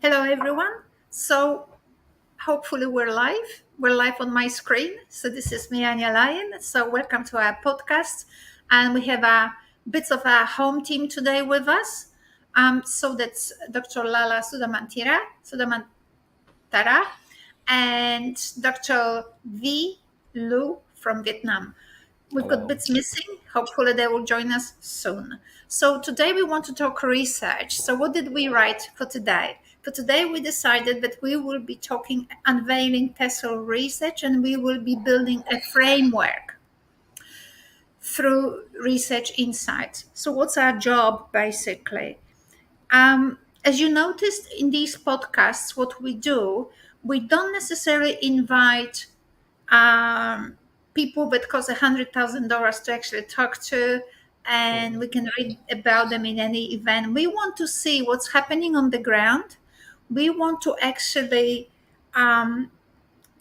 Hello, everyone. So, hopefully, we're live. We're live on my screen. So, this is me, Anya Lyon. So, welcome to our podcast. And we have a bits of our home team today with us. So, that's Dr. Lala Sudamantara, and Dr. V. Lu from Vietnam. We've got Hello. bits missing. Hopefully, they will join us soon. So, today we want to talk research. So, what did we write for today? For today, we decided that we will be talking unveiling TESOL research and we will be building a framework through research insights. So, what's our job basically? As you noticed in these podcasts, what we do, we don't necessarily invite um, people that cost $100,000 to actually talk to, and Mhm. we can read about them in any event. We want to see what's happening on the ground. We want to actually um,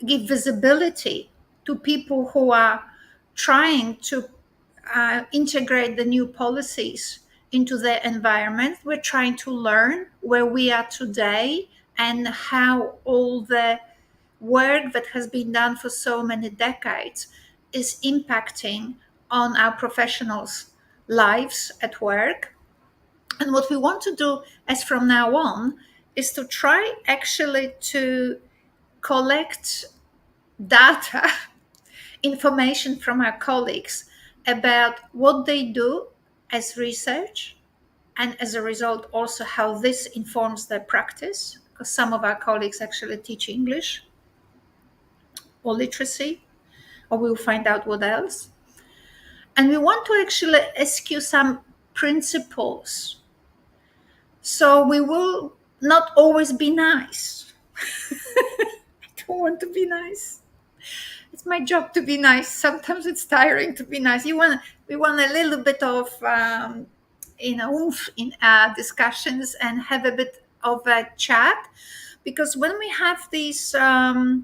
give visibility to people who are trying to integrate the new policies into their environment. We're trying to learn where we are today and how all the work that has been done for so many decades is impacting on our professionals' lives at work. And what we want to do as from now on is to try actually to collect data, information from our colleagues about what they do as research, and as a result, also how this informs their practice. Because some of our colleagues actually teach English or literacy, or we'll find out what else. And we want to actually ask you some principles. So we will not always be nice. I don't want to be nice. It's my job to be nice. Sometimes it's tiring to be nice. We want a little bit of oomph in our discussions and have a bit of a chat, because when we have these I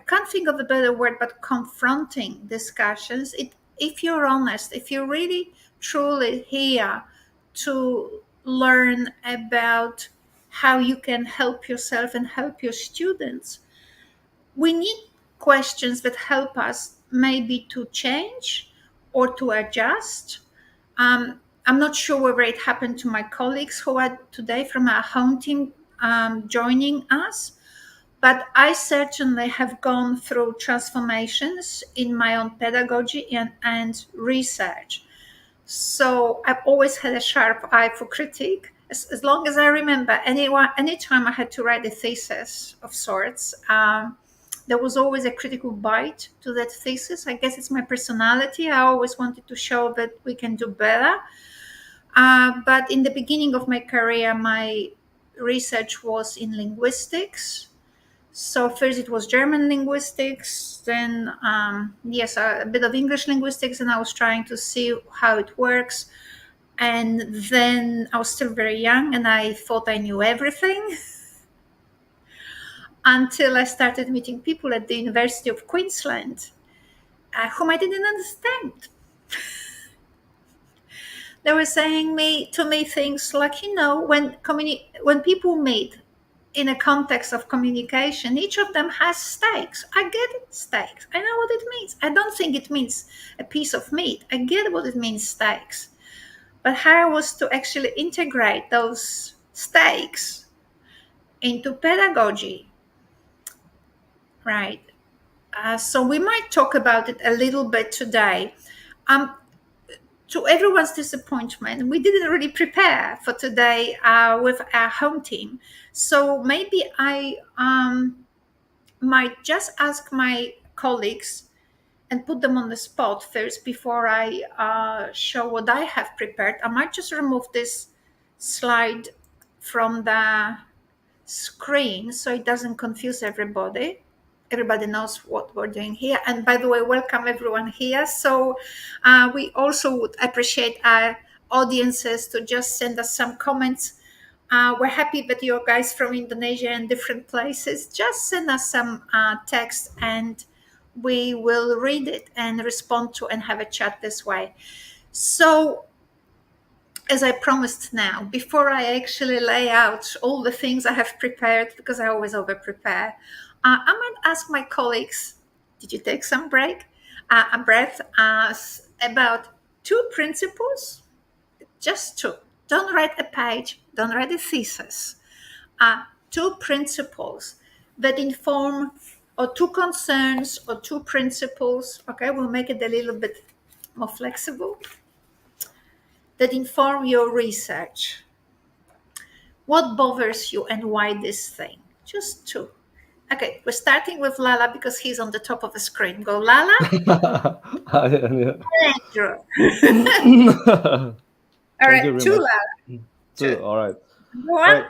can't think of a better word, but confronting discussions. If you're honest, if you're really truly here to learn about how you can help yourself and help your students, we need questions that help us maybe to change or to adjust. I'm not sure whether it happened to my colleagues who are today from our home team joining us, but I certainly have gone through transformations in my own pedagogy and research. So I've always had a sharp eye for critique. As long as I remember, anytime I had to write a thesis of sorts, there was always a critical bite to that thesis. I guess it's my personality. I always wanted to show that we can do better. But in the beginning of my career, my research was in linguistics. So first it was German linguistics, then yes, a bit of English linguistics, and I was trying to see how it works. And then I was still very young, and I thought I knew everything until I started meeting people at the University of Queensland, whom I didn't understand. They were saying to me things like, when people meet in a context of communication, each of them has stakes. I get it, stakes. I know what it means. I don't think it means a piece of meat. I get what it means, stakes. But how was to actually integrate those stakes into pedagogy, right? So we might talk about it a little bit today. Um, to everyone's disappointment, we didn't really prepare for today with our home team. So maybe I might just ask my colleagues and put them on the spot first before I show what I have prepared. I might just remove this slide from the screen so it doesn't confuse everybody. Everybody knows what we're doing here. And by the way, welcome everyone here. So we also would appreciate our audiences to just send us some comments. We're happy that you guys from Indonesia and different places. Just send us some text and we will read it and respond to and have a chat this way. So as I promised now, before I actually lay out all the things I have prepared, because I always over prepare, I might ask my colleagues, did you take some break? A breath about two principles, just two. Don't write a page, don't write a thesis. Two principles that inform, or two concerns, or two principles. Okay, we'll make it a little bit more flexible, that inform your research. What bothers you and why this thing? Just two. Okay, we're starting with Lala because he's on the top of the screen. Go, Lala. Yeah. Andrew. All Thank right, you very two much. Lala. Too. Two. All right. Go All on. right.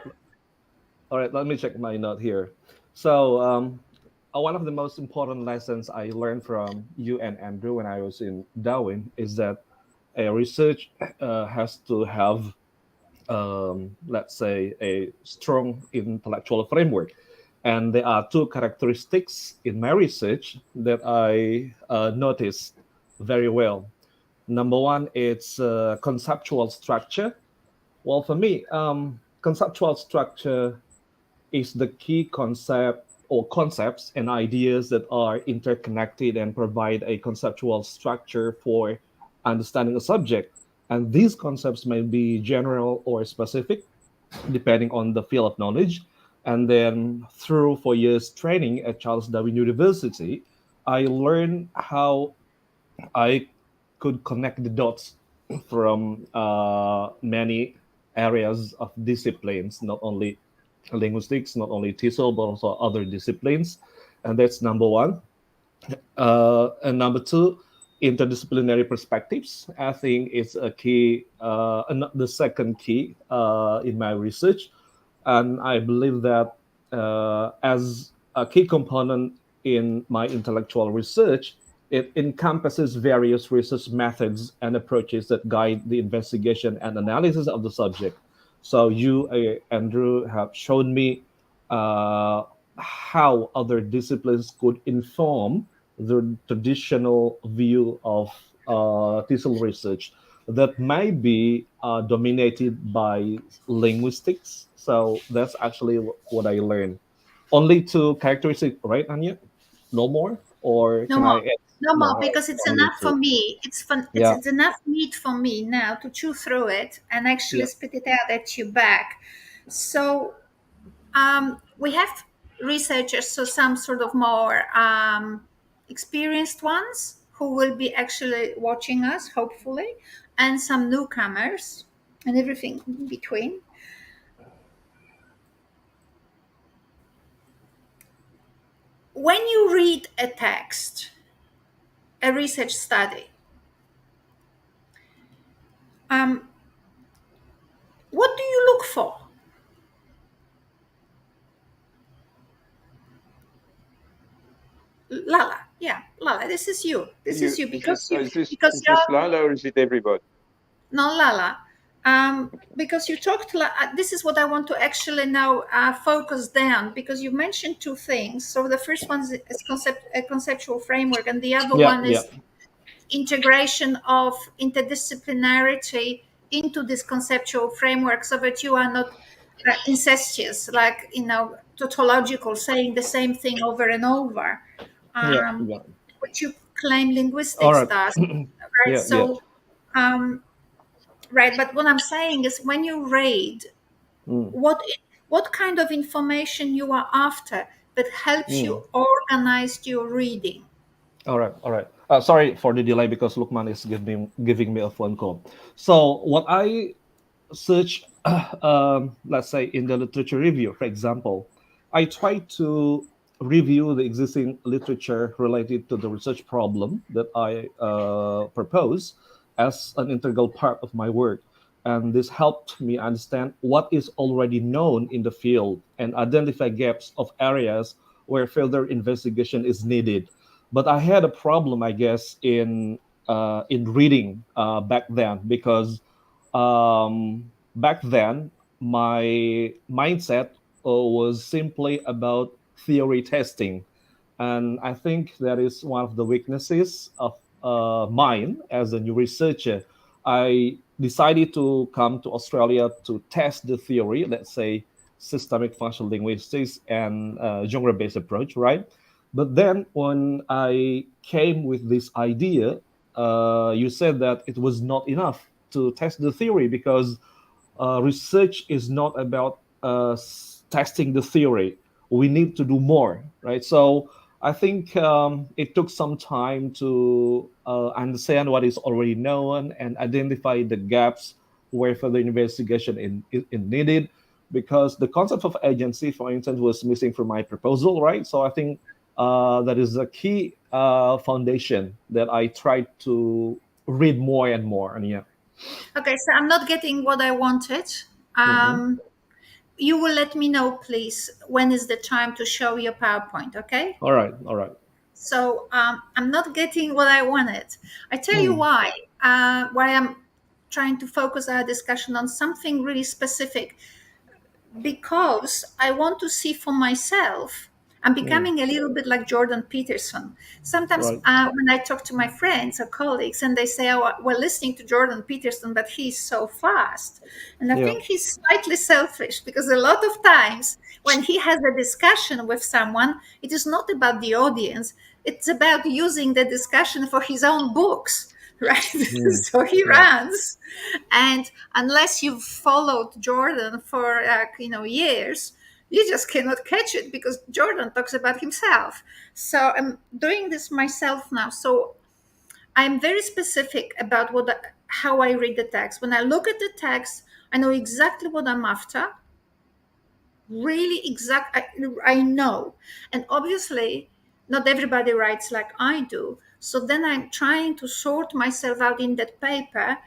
All right. Let me check my note here. So, one of the most important lessons I learned from you and Andrew when I was in Darwin is that a research has to have, let's say, a strong intellectual framework. And there are two characteristics in my research that I noticed very well. Number one, it's conceptual structure. Well, for me, conceptual structure is the key concept or concepts and ideas that are interconnected and provide a conceptual structure for understanding a subject. And these concepts may be general or specific, depending on the field of knowledge. And then through 4 years training at Charles Darwin University, I learned how I could connect the dots from many areas of disciplines, not only linguistics, not only TESOL, but also other disciplines. And that's number one. And number two, interdisciplinary perspectives. I think it's a key, the second key in my research. And I believe that as a key component in my intellectual research, it encompasses various research methods and approaches that guide the investigation and analysis of the subject. So you, Andrew, have shown me uh, how other disciplines could inform the traditional view of TESOL research that might be dominated by linguistics. So that's actually what I learned. Only two characteristics, right, Anya? No more, or No can more. I add? No No, more, all right, because it's only enough for two. me. It's fun. Yeah, It's enough meat for me now to chew through it and actually yeah, spit it out at you back. So we have researchers, so some sort of more experienced ones who will be actually watching us, hopefully, and some newcomers and everything in between. When you read a text, a research study, um, what do you look for? Lala, yeah, Lala, this is you. This You is you is it because you because is this you're Lala or is it everybody? no Lala. Okay. Because you talked, this is what I want to actually now focus down, because you mentioned two things. So the first one is a conceptual framework, and the other yeah, one yeah, is integration of interdisciplinarity into this conceptual framework, so that you are not incestuous, like, tautological, saying the same thing over and over, yeah, um, yeah. which you claim All linguistics right. does, right? Yeah, yeah. So, um, right. But what I'm saying is, when you read, Mm, what kind of information you are after that helps mm. you organize your reading. All right, all right. Sorry for the delay because Lukman is giving me a phone call. So what I search, let's say in the literature review, for example, I try to review the existing literature related to the research problem that I propose as an integral part of my work. And this helped me understand what is already known in the field and identify gaps of areas where further investigation is needed. But I had a problem, I guess, in reading back then because back then my mindset was simply about theory testing, and I think that is one of the weaknesses of mine as a new researcher. I decided to come to Australia to test the theory, let's say systemic functional linguistics and genre-based approach, right? But then when I came with this idea, you said that it was not enough to test the theory because research is not about testing the theory. We need to do more, right? So I think it took some time to understand what is already known and identify the gaps where further investigation is needed. Because the concept of agency, for instance, was missing from my proposal, right? So I think that is a key foundation that I tried to read more and more. And yeah. Okay, so I'm not getting what I wanted. Hmm. Um, you will let me know, please, when is the time to show your PowerPoint, okay? All right, all right. So I'm not getting what I wanted. I tell you Hmm. why I'm trying to focus our discussion on something really specific, because I want to see for myself. I'm Hmm. becoming a little bit like Jordan Peterson. Sometimes Right. when I talk to my friends or colleagues and they say, oh, we're listening to Jordan Peterson, but he's so fast. And I Yeah. think he's slightly selfish because a lot of times when he has a discussion with someone, it is not about the audience, it's about using the discussion for his own books, right? Hmm. So he Yeah. runs, and unless you've followed Jordan for years, you just cannot catch it because Jordan talks about himself. So I'm doing this myself now. So I'm very specific about how I read the text. When I look at the text, I know exactly what I'm after. Really exact. I know, and obviously, not everybody writes like I do. So then I'm trying to sort myself out in that paper.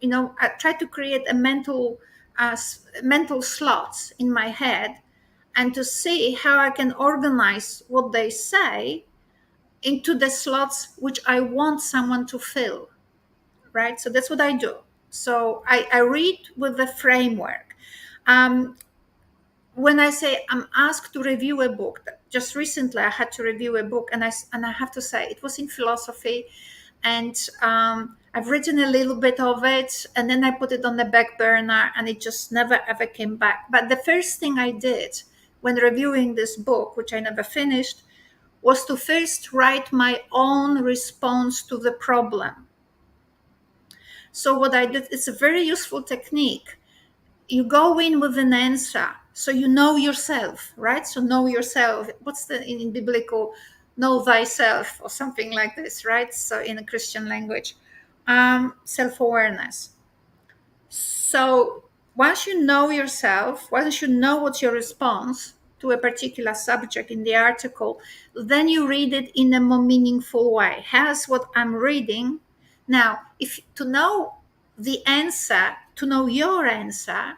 I try to create a mental slots in my head, and to see how I can organize what they say into the slots which I want someone to fill, right? So that's what I do. So I read with the framework. um, when I say I'm asked to review a book, just recently I had to review a book, and I have to say it was in philosophy, and I've written a little bit of it, and then I put it on the back burner, and it just never ever came back. But the first thing I did when reviewing this book, which I never finished, was to first write my own response to the problem. So what I did, it's a very useful technique. You go in with an answer, so you know yourself, right? So know yourself. What's the in biblical, know thyself or something like this, right? So in a Christian language, self-awareness. So once you know yourself, once you know what's your response to a particular subject in the article, then you read it in a more meaningful way. Has what I'm reading. Now, if to know the answer, to know your answer,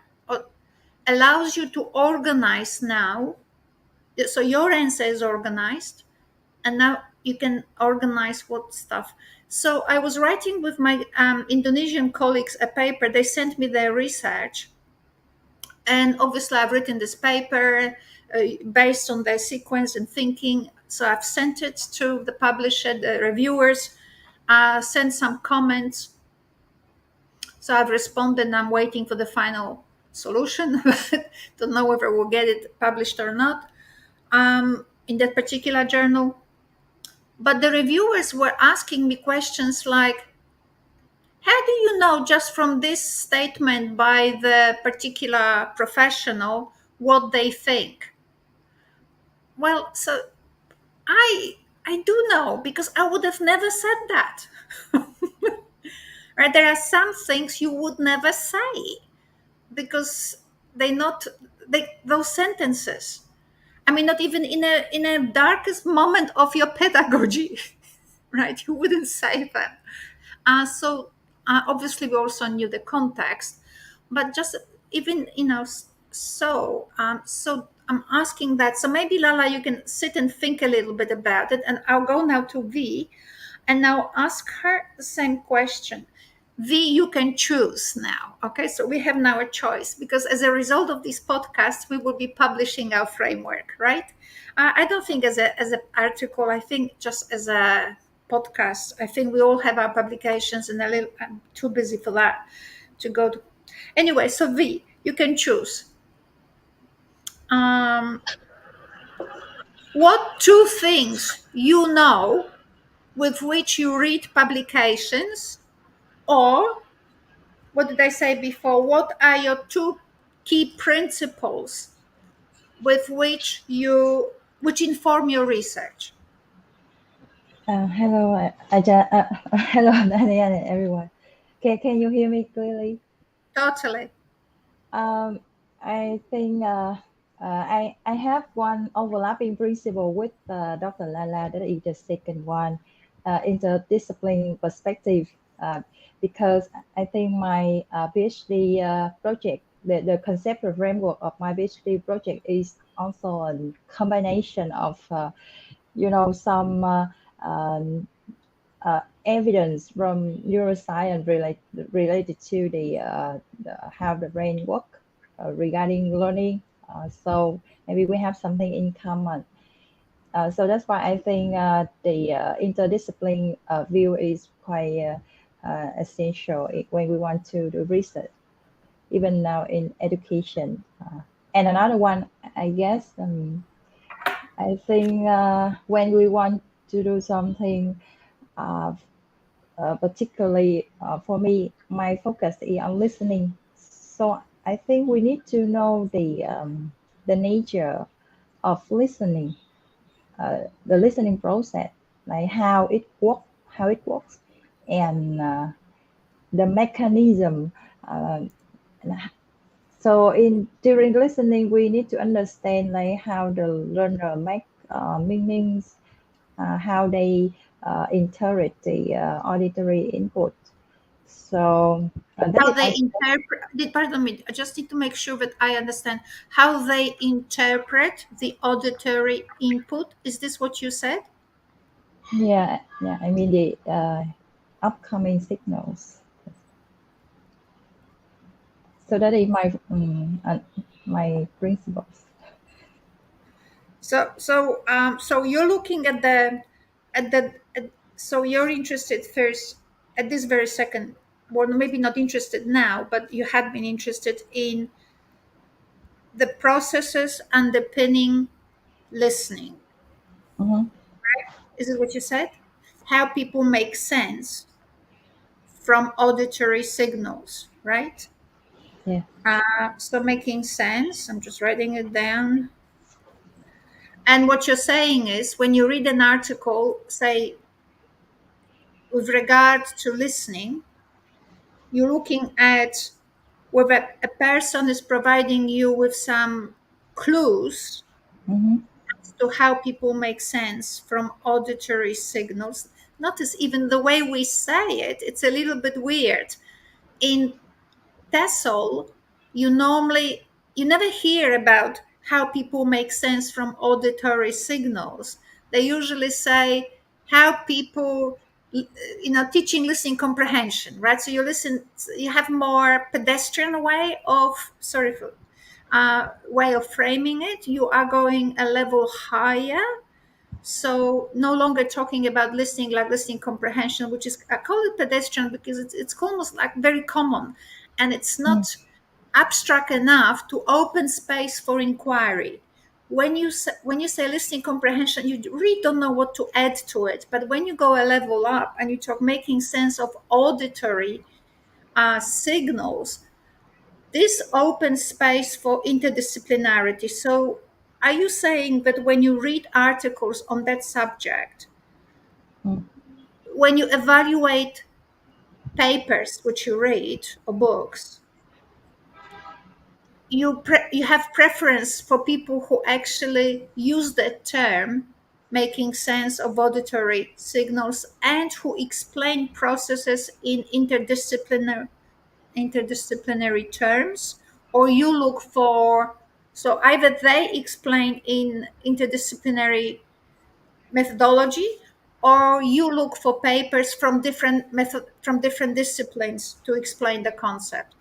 allows you to organize now. So your answer is organized, and now you can organize what stuff. So I was writing with my Indonesian colleagues a paper. They sent me their research, and obviously I've written this paper based on their sequence and thinking. So I've sent it to the publisher, the reviewers, sent some comments. So I've responded, and I'm waiting for the final solution. Don't know whether we'll get it published or not in that particular journal. But the reviewers were asking me questions like, how do you know just from this statement by the particular professional what they think? Well, so I I do know because I would have never said that. Right? There are some things you would never say because they not those sentences. I mean, not even in a darkest moment of your pedagogy, right? You wouldn't say that. So obviously we also knew the context, but just even so I'm asking that. So maybe Lala, you can sit and think a little bit about it, and I'll go now to V, and now ask her the same question. V, you can choose now. Okay, so we have now a choice because as a result of this podcast, we will be publishing our framework, right? I don't think as an article. I think just as a podcast. I think we all have our publications, and I'm too busy for that to go to. Anyway, so V, you can choose. Um, what two things you know with which you read publications, or what did I say before? What are your two key principles with which inform your research? Hello, hello, Daniel and everyone. Can you hear me clearly? Totally. Um, I think I have one overlapping principle with Dr. Lala. That is the second one, interdisciplinary perspective. Because I think my PhD project, the conceptual framework of my PhD project is also a combination of some evidence from neuroscience related to how the brain work regarding learning. So maybe we have something in common. So that's why I think the interdisciplinary view is quite essential when we want to do research, even now in education. And another one, I guess, I think when we want to do something uh, particularly for me, my focus is on listening. So I think we need to know the nature of listening, the listening process, like how it works, and the mechanism. Uh, so in during listening, we need to understand like how the learner make meanings, how they interpret the auditory input. So that How is, they interpret, pardon me, I just need to make sure that I understand how they interpret the auditory input. Is this what you said? yeah. I mean the upcoming signals. So that is my principles. So you're looking at so you're interested first at this very second, well, maybe not interested now, but you had been interested in the processes underpinning listening. Mm-hmm. Is it what you said? How people make sense from auditory signals, right? Yeah. So making sense, I'm just writing it down. And what you're saying is when you read an article, say, with regard to listening, you're looking at whether a person is providing you with some clues Mm-hmm. to how people make sense from auditory signals. Notice even the way we say it, it's a little bit weird. In TESOL, you never hear about how people make sense from auditory signals. They usually say how people, teaching listening comprehension, right? So you have more pedestrian way of, way of framing it. You are going a level higher, so no longer talking about listening like listening comprehension, which is, I call it pedestrian because it's almost like very common, and it's not abstract enough to open space for inquiry. When you say listening comprehension, you really don't know what to add to it. But when you go a level up and you talk making sense of auditory signals, this opens space for interdisciplinarity. So, are you saying that when you read articles on that subject, Mm-hmm. when you evaluate papers which you read or books, you have preference for people who actually use that term, making sense of auditory signals, and who explain processes in interdisciplinary terms, or you look for, so either they explain in interdisciplinary methodology, or you look for papers from different disciplines to explain the concept.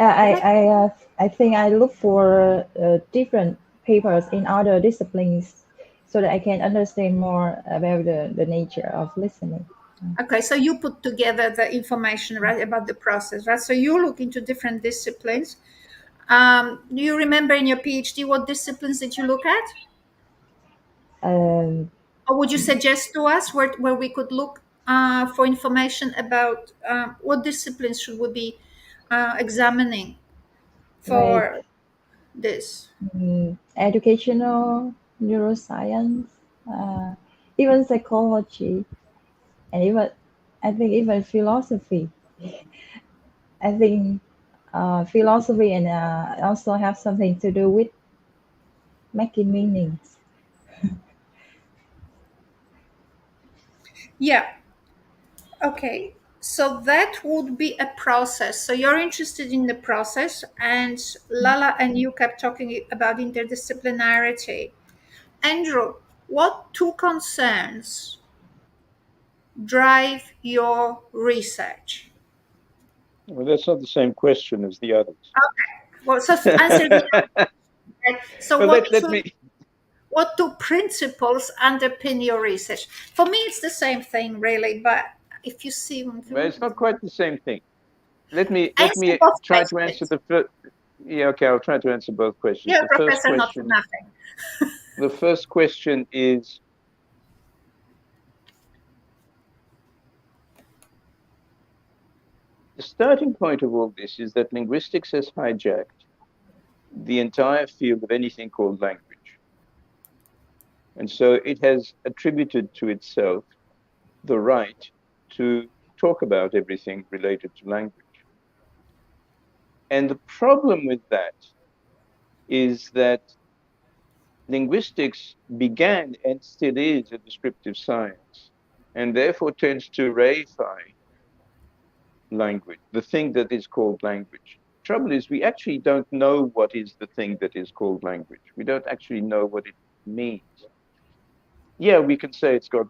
Did I? I think I look for different papers in other disciplines. so that I can understand more about the nature of listening. Okay, so you put together the information, right, about the process, right? So you look into different disciplines. Do you remember in your PhD what disciplines did you look at? Um, Or would you suggest to us where we could look for information about what disciplines should we be examining like for this? educational neuroscience, uh, even psychology, and even I think even philosophy. I think philosophy and also have something to do with making meanings. Yeah. Okay. So that would be a process. So you're interested in the process, and Lala and you kept talking about interdisciplinarity. Andrew, what two concerns drive your research? Well, that's not the same question as the others. Well, so answer the right. So But let me. what two principles underpin your research? For me, it's the same thing, really. But if you see, Well, it's not quite the same thing. Let answer me both try to answer questions. the first. Yeah, okay. I'll try to answer both questions. You're a professor, not for nothing. The first question is, the starting point of all this is that linguistics has hijacked the entire field of anything called language. And so it has attributed to itself the right to talk about everything related to language. And the problem with that is that linguistics began and still is a descriptive science, and therefore tends to reify language, the thing that is called language. Trouble is, we actually don't know what is the thing that is called language. We don't actually know what it means. Yeah, we can say it's got,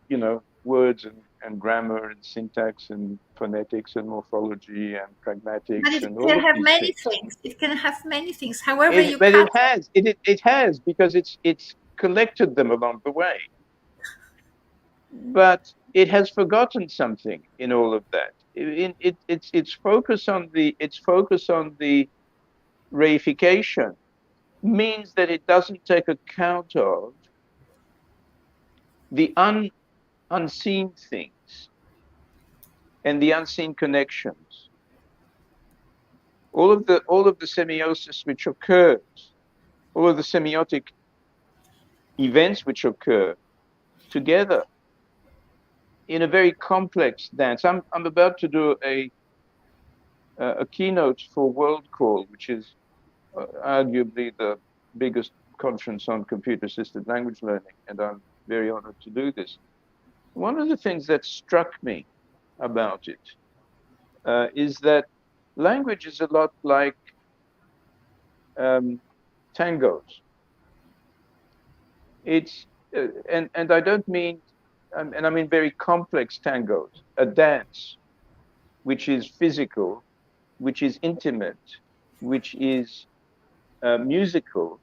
words and grammar and syntax and phonetics and morphology and But pragmatics it and all can of have these many things. things. It can have many things. However, you But cut. it has because it's collected them along the way. But it has forgotten something in all of that. Its focus on the reification means that it doesn't take account of the unseen things and the unseen connections. All of the semiosis which occurs, all of the semiotic events which occur together in a very complex dance. I'm about to do a keynote for World Call, which is arguably the biggest conference on computer-assisted language learning, and I'm very honored to do this. One of the things that struck me about it is that language is a lot like tangos. It's and I don't mean and I mean very complex tangos. A dance which is physical, which is intimate, which is musical,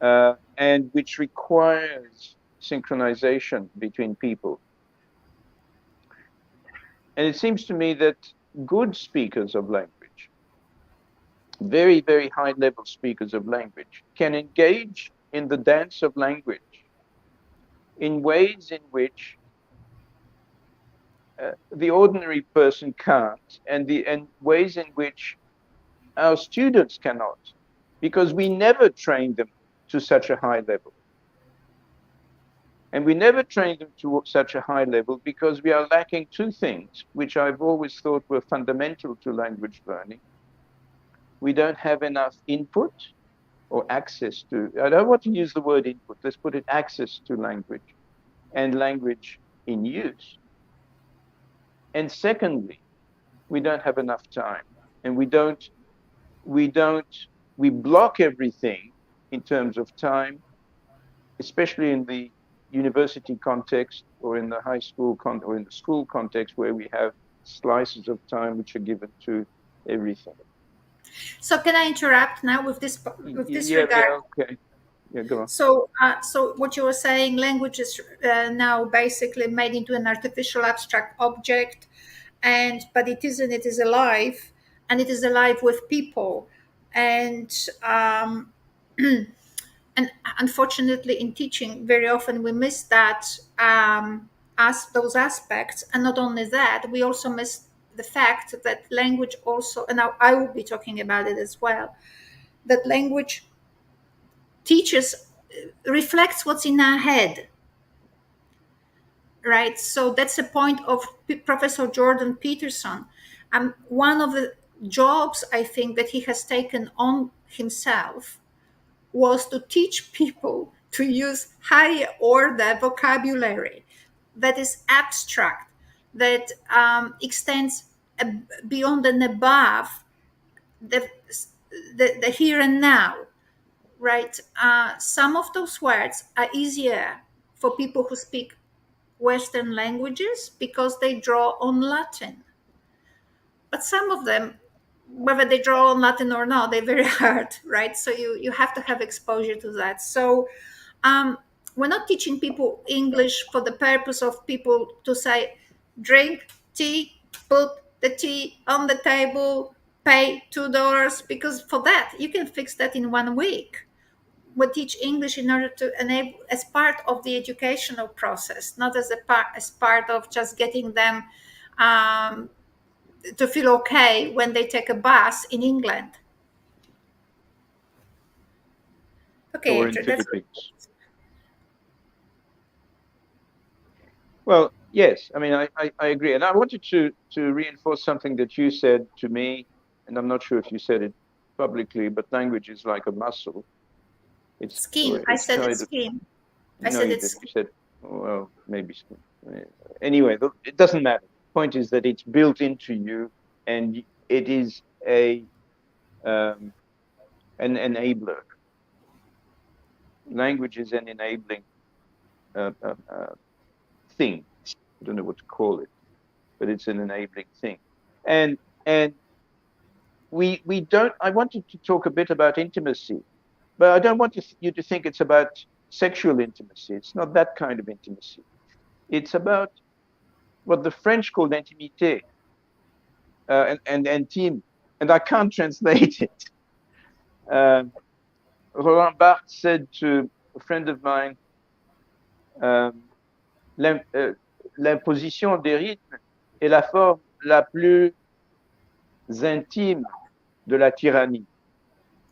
and which requires synchronization between people. And it seems to me that good speakers of language, very, very high level speakers of language, can engage in the dance of language in ways in which the ordinary person can't, and ways in which our students cannot, because we never train them to such a high level. And we never train them to such a high level because we are lacking two things, which I've always thought were fundamental to language learning. We don't have enough input or access to, I don't want to use the word input, let's put it access to language and language in use. And secondly, we don't have enough time, and we block everything in terms of time, especially in the university context or in the high school or in the school context where we have slices of time which are given to everything. So can I interrupt now with this regard? Yeah, okay. Yeah, go on. So what you were saying, language is now basically made into an artificial abstract object, and but it isn't. It is alive, and it is alive with people, and and unfortunately, in teaching, very often we miss that as those aspects, and not only that, we also miss the fact that language also, and I will be talking about it as well, that language teaches reflects what's in our head, right? So that's the point of Professor Jordan Peterson. One of the jobs I think that he has taken on himself was to teach people to use higher order vocabulary that is abstract, that extends beyond and above the, the here and now, right? Some of those words are easier for people who speak Western languages because they draw on Latin. But some of them, whether they draw on Latin or not, they're very hard, right? So you have to have exposure to that. So um, we're not teaching people English for the purpose of people to say, drink tea, put the tea on the table, pay $2, because for that, you can fix that in 1 week. We teach English in order to enable as part of the educational process, not as part of just getting them um, to feel okay when they take a bus in England. Okay, Or Andrew, into the that's beach. Well, yes, I mean, I agree. And I wanted to reinforce something that you said to me, and I'm not sure if you said it publicly, but language is like a muscle. scheme. I It's said it's tied. scheme. I No, said you it's didn't. You scheme. said, well, maybe. Anyway, it doesn't matter. Point is that it's built into you, and it is um, an enabler. Language is an enabling uh, uh, uh, thing. I don't know what to call it, but it's an enabling thing. And we don't. I wanted to talk a bit about intimacy, but I don't want you to think it's about sexual intimacy. It's not that kind of intimacy. It's about what the French called intimité, and intime, and I can't translate it. Um, Roland Barthes said to a friend of mine, um, l'imposition des rythmes est la forme la plus intime de la tyrannie.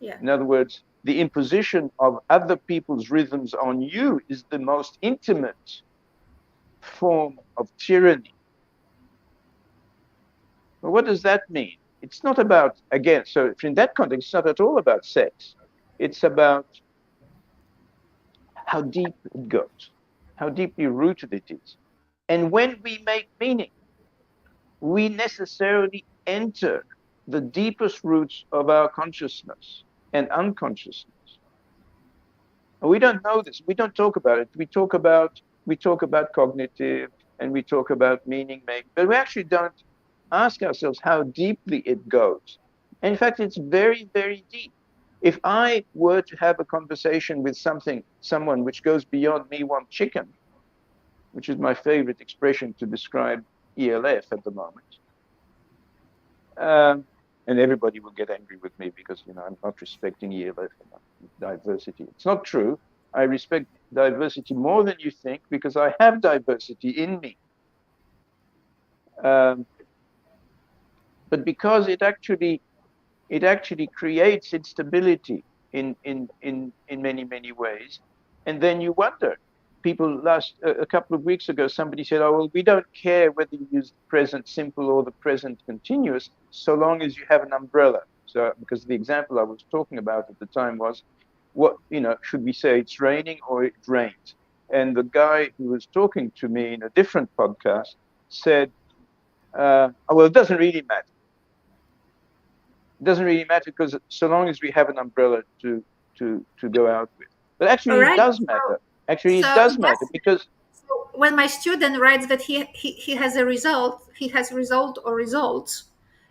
Yeah. In other words, the imposition of other people's rhythms on you is the most intimate form of tyranny. Well, what does that mean? It's not about, again, so in that context, it's not at all about sex. It's about how deep it goes, how deeply rooted it is. And when we make meaning, we necessarily enter the deepest roots of our consciousness and unconsciousness. And we don't know this. We don't talk about it. We talk about cognitive and we talk about meaning making, but we actually don't ask ourselves how deeply it goes. And in fact, it's very, very deep. If I were to have a conversation with someone which goes beyond me want chicken, which is my favorite expression to describe ELF at the moment, and everybody will get angry with me because I'm not respecting ELF and diversity. It's not true. I respect diversity more than you think because I have diversity in me. But because it actually creates instability in many ways, and then you wonder. People a couple of weeks ago, somebody said, "Oh well, we don't care whether you use the present simple or the present continuous, so long as you have an umbrella." So, because the example I was talking about at the time was, should we say it's raining or it rains? And the guy who was talking to me in a different podcast said, "Oh, well, it doesn't really matter. It doesn't really matter because so long as we have an umbrella to go out with." But All actually, it right. does matter. Actually, it So does it matter does. because So when my student writes that he has a result, he has result or results,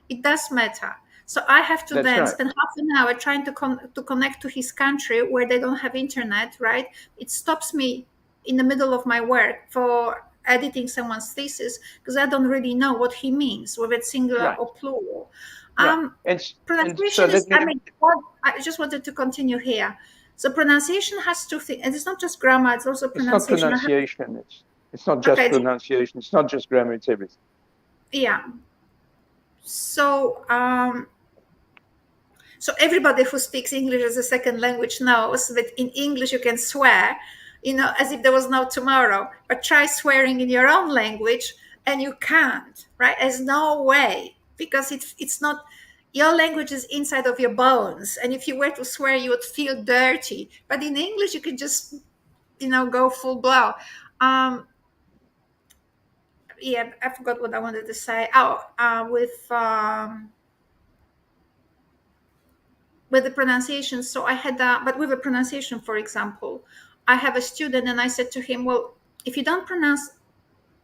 it does matter. So I have to That's then right. spend half an hour trying to connect to his country where they don't have internet, right? It stops me in the middle of my work for editing someone's thesis because I don't really know what he means, whether it's singular Right. or plural. Right. Um, And so Pronunciation is, let me. I mean, I just wanted to continue here. So pronunciation has two things, and it's not just grammar; it's also It's not pronunciation. pronunciation. It's not just Okay, pronunciation. It's not just grammar. It's everything. yeah. So, so everybody who speaks English as a second language knows that in English you can swear, as if there was no tomorrow. But try swearing in your own language, and you can't, right? There's no way because it's not. Your language is inside of your bones, and if you were to swear, you would feel dirty. But in English, you could just, go full blow. Um, yeah, I forgot what I wanted to say. Oh, with the pronunciation. So I had but with the pronunciation, for example, I have a student and I said to him, well, if you don't pronounce,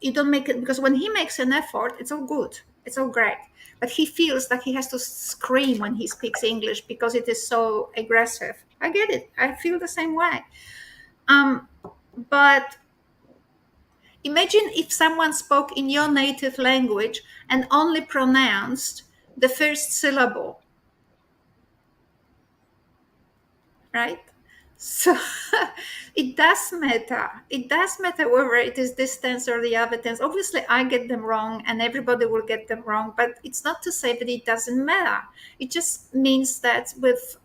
you don't make it, because when he makes an effort, it's all good, it's all great, but he feels that he has to scream when he speaks English because it is so aggressive. I get it, I feel the same way. But imagine if someone spoke in your native language and only pronounced the first syllable, right? So it does matter. It does matter whether it is this tense or the other tense. Obviously, I get them wrong and everybody will get them wrong, but it's not to say that it doesn't matter. It just means that with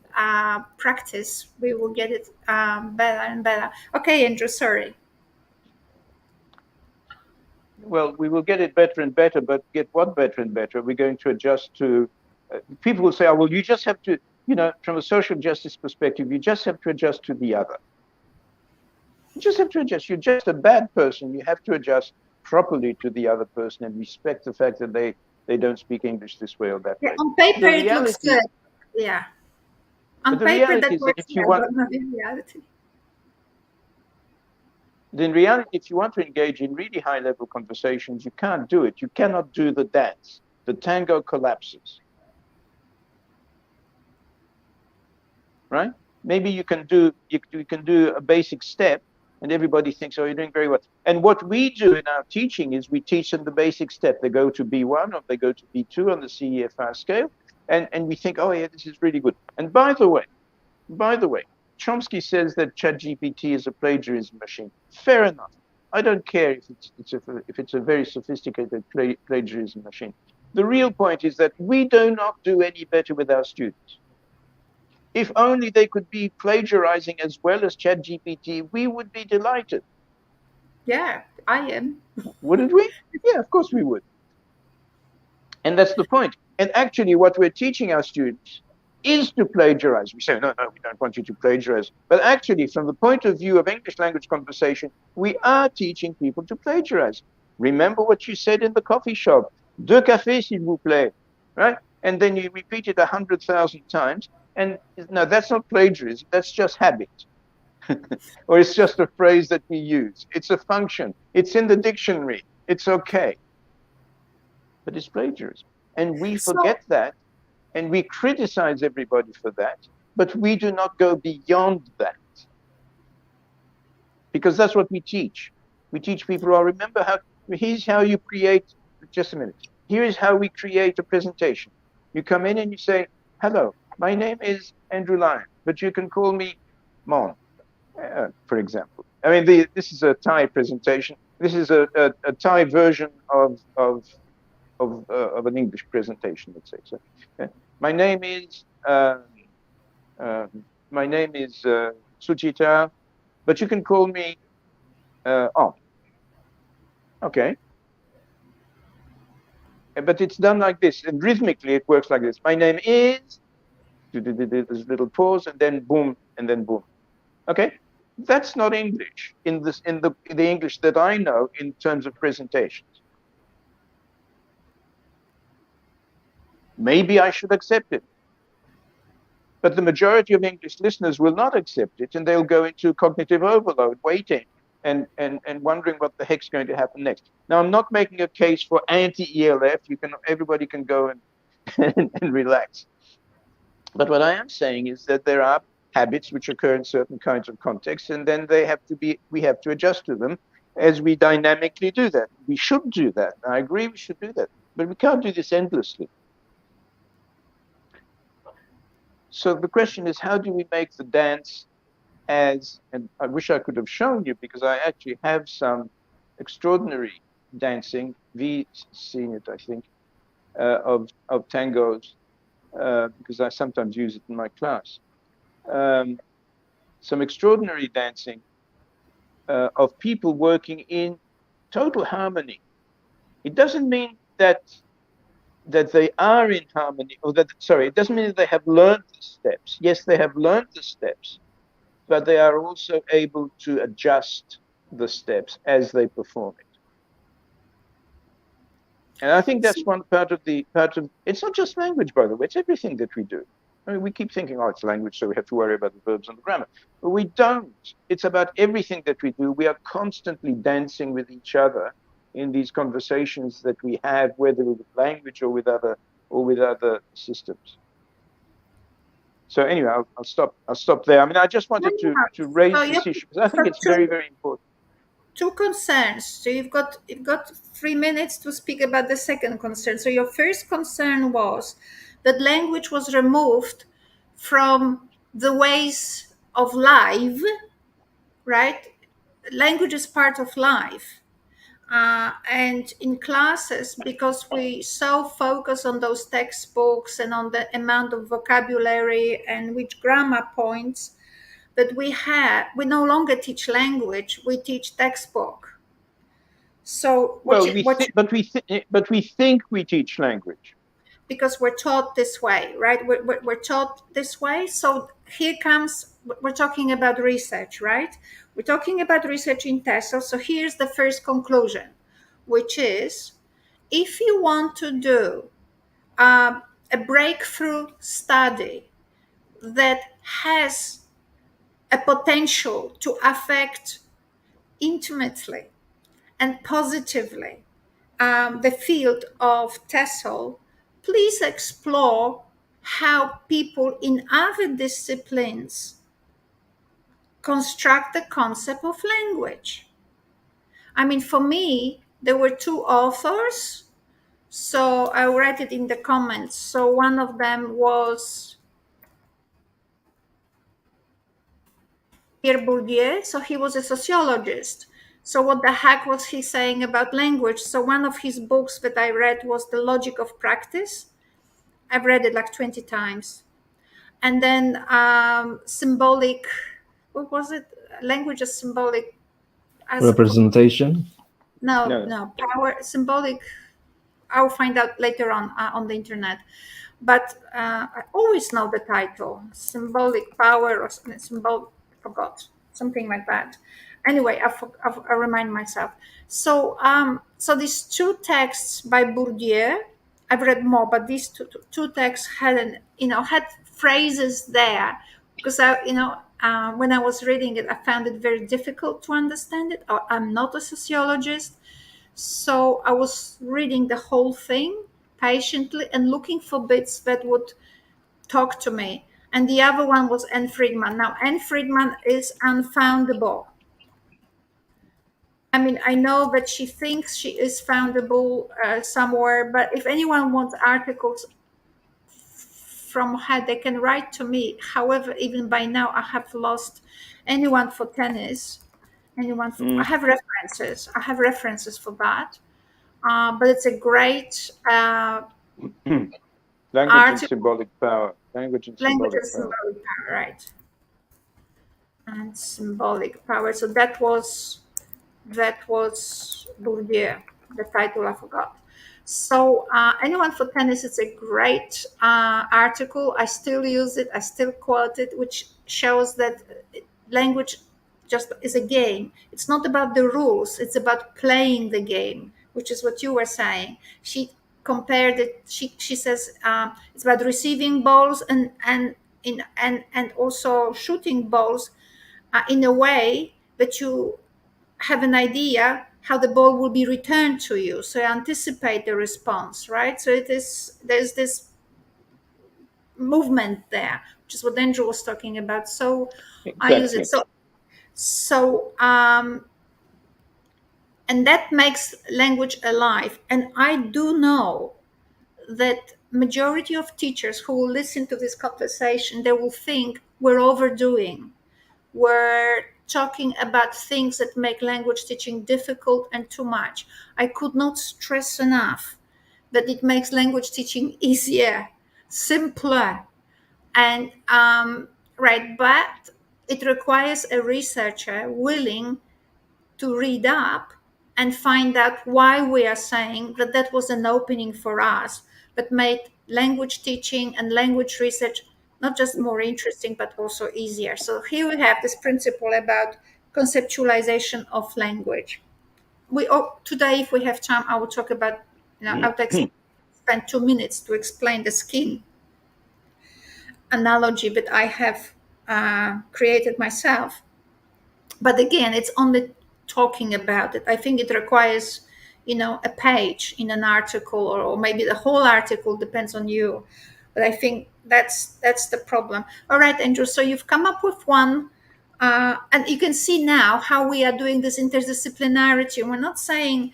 practice, we will get it better and better. Okay, Andrew, sorry. Well, we will get it better and better, but get what better and better? We're going to adjust to. People will say, "Oh, well, you just have to." From a social justice perspective, you just have to adjust to the other. You just have to adjust. You're just a bad person. You have to adjust properly to the other person and respect the fact that they don't speak English this way or that Yeah, way. on paper, The it looks reality, good. Yeah. but On the paper, reality that is that works if you well, want, but not in reality. in reality, if you want to engage in really high level conversations, you can't do it. You cannot do the dance. The tango collapses. Right? Maybe you can do a basic step, and everybody thinks, oh, you're doing very well. And what we do in our teaching is we teach them the basic step. They go to B1 or they go to B2 on the CEFR scale, and we think, oh yeah, this is really good. And by the way, Chomsky says that ChatGPT is a plagiarism machine. Fair enough. I don't care if it's a very sophisticated plagiarism machine. The real point is that we do not do any better with our students. If only they could be plagiarizing as well as ChatGPT, we would be delighted, Yeah, I am. wouldn't we? Yeah, of course we would. And that's the point. And actually, what we're teaching our students is to plagiarize. We say, no, no, we don't want you to plagiarize. But actually, from the point of view of English language conversation, we are teaching people to plagiarize. Remember what you said in the coffee shop. Deux cafés, s'il vous plaît. Right? And then you repeat it 100,000 times. And no, that's not plagiarism. That's just habit. Or it's just a phrase that we use. It's a function. It's in the dictionary. It's okay. But it's plagiarism. And we So, forget that, and we criticize everybody for that, but we do not go beyond that. Because that's what we teach. We teach people, oh, remember here's how you create, just a minute. Here is how we create a presentation. You come in and you say, hello, my name is Andrew Lyon, but you can call me Mon, for example. I mean, this is a Thai presentation. This is a Thai version of an English presentation, let's say. So, my name is uh, Suchita, but you can call me Om. Okay, but it's done like this, and rhythmically it works like this. My name is. There's a little pause, and then boom, and then boom. Okay, that's not English in the English that I know in terms of presentations. Maybe I should accept it. But the majority of English listeners will not accept it, and they'll go into cognitive overload, waiting and wondering what the heck's going to happen next. Now, I'm not making a case for anti-ELF. Everybody can go and relax. But what I am saying is that there are habits which occur in certain kinds of contexts, and then we have to adjust to them as we dynamically do that. We should do that. I agree we should do that, but we can't do this endlessly. So the question is, how do we make the dance and I wish I could have shown you, because I actually have some extraordinary dancing, V seen it, I think, of tangos, because I sometimes use it in my class. Some extraordinary dancing of people working in total harmony. It doesn't mean that they are in harmony, or that, sorry, it doesn't mean that they have learned the steps. Yes, they have learned the steps, but they are also able to adjust the steps as they perform it. And I think that's one part of it's not just language, by the way, it's everything that we do. I mean, we keep thinking, oh, it's language, so we have to worry about the verbs and the grammar. But we don't. It's about everything that we do. We are constantly dancing with each other in these conversations that we have, whether with language or with other systems. So anyway, I'll stop there. I mean, I just wanted to raise this issue because I think it's very, very important. Two concerns. So you've got 3 minutes to speak about the second concern. So your first concern was that language was removed from the ways of life, right? Language is part of life. And in classes, because we so focus on those textbooks and on the amount of vocabulary and which grammar points, that we no longer teach language, we teach textbook. So but we think we teach language because we're taught this way, right? We're taught this way. So here comes, we're talking about research, right? We're talking about research in TESOL. So here's the first conclusion, which is, if you want to do a breakthrough study that has a potential to affect intimately and positively the field of TESOL, please explore how people in other disciplines construct the concept of language. I mean, for me, there were two authors, so I read it in the comments. So one of them was Pierre Bourdieu, so he was a sociologist. So what the heck was he saying about language? So one of his books that I read was The Logic of Practice. I've read it like 20 times. And then symbolic, what was it? Language as symbolic. Representation? No, power, symbolic. I'll find out later on the internet. But I always know the title, symbolic power or symbol, I forgot, something like that. Anyway, I remind myself. So so these two texts by Bourdieu, I've read more, but these two texts had had phrases there because when I was reading it, I found it very difficult to understand it. I'm not a sociologist, so I was reading the whole thing patiently and looking for bits that would talk to me. And the other one was Anne Friedman. Now, Anne Friedman is unfoundable. I mean, I know that she thinks she is foundable somewhere, but if anyone wants articles from her, they can write to me. However, even by now, I have lost anyone for tennis. I have references. I have references for that. But it's a great language and symbolic power. Language and symbolic power, right? And symbolic power. So that was Bourdieu. The title I forgot. So anyone for tennis, it's a great article. I still use it. I still quote it, which shows that language just is a game. It's not about the rules. It's about playing the game, which is what you were saying. She compared it. She says it's about receiving balls and also shooting balls in a way that you have an idea how the ball will be returned to you, so you anticipate the response, right? So there's this movement there, which is what Andrew was talking about. So I use it. Exactly. And that makes language alive. And I do know that majority of teachers who will listen to this conversation, they will think we're overdoing. We're talking about things that make language teaching difficult and too much. I could not stress enough that it makes language teaching easier, simpler, and right, but it requires a researcher willing to read up and find out why we are saying that that was an opening for us, but made language teaching and language research not just more interesting, but also easier. So here we have this principle about conceptualization of language. Today, if we have time, I will talk about, I'll spend 2 minutes to explain the skin analogy that I have created myself. But again, it's only talking about it. I think it requires, a page in an article, or maybe the whole article, depends on you. But I think that's the problem. All right, Andrew, so you've come up with one, and you can see now how we are doing this interdisciplinarity. We're not saying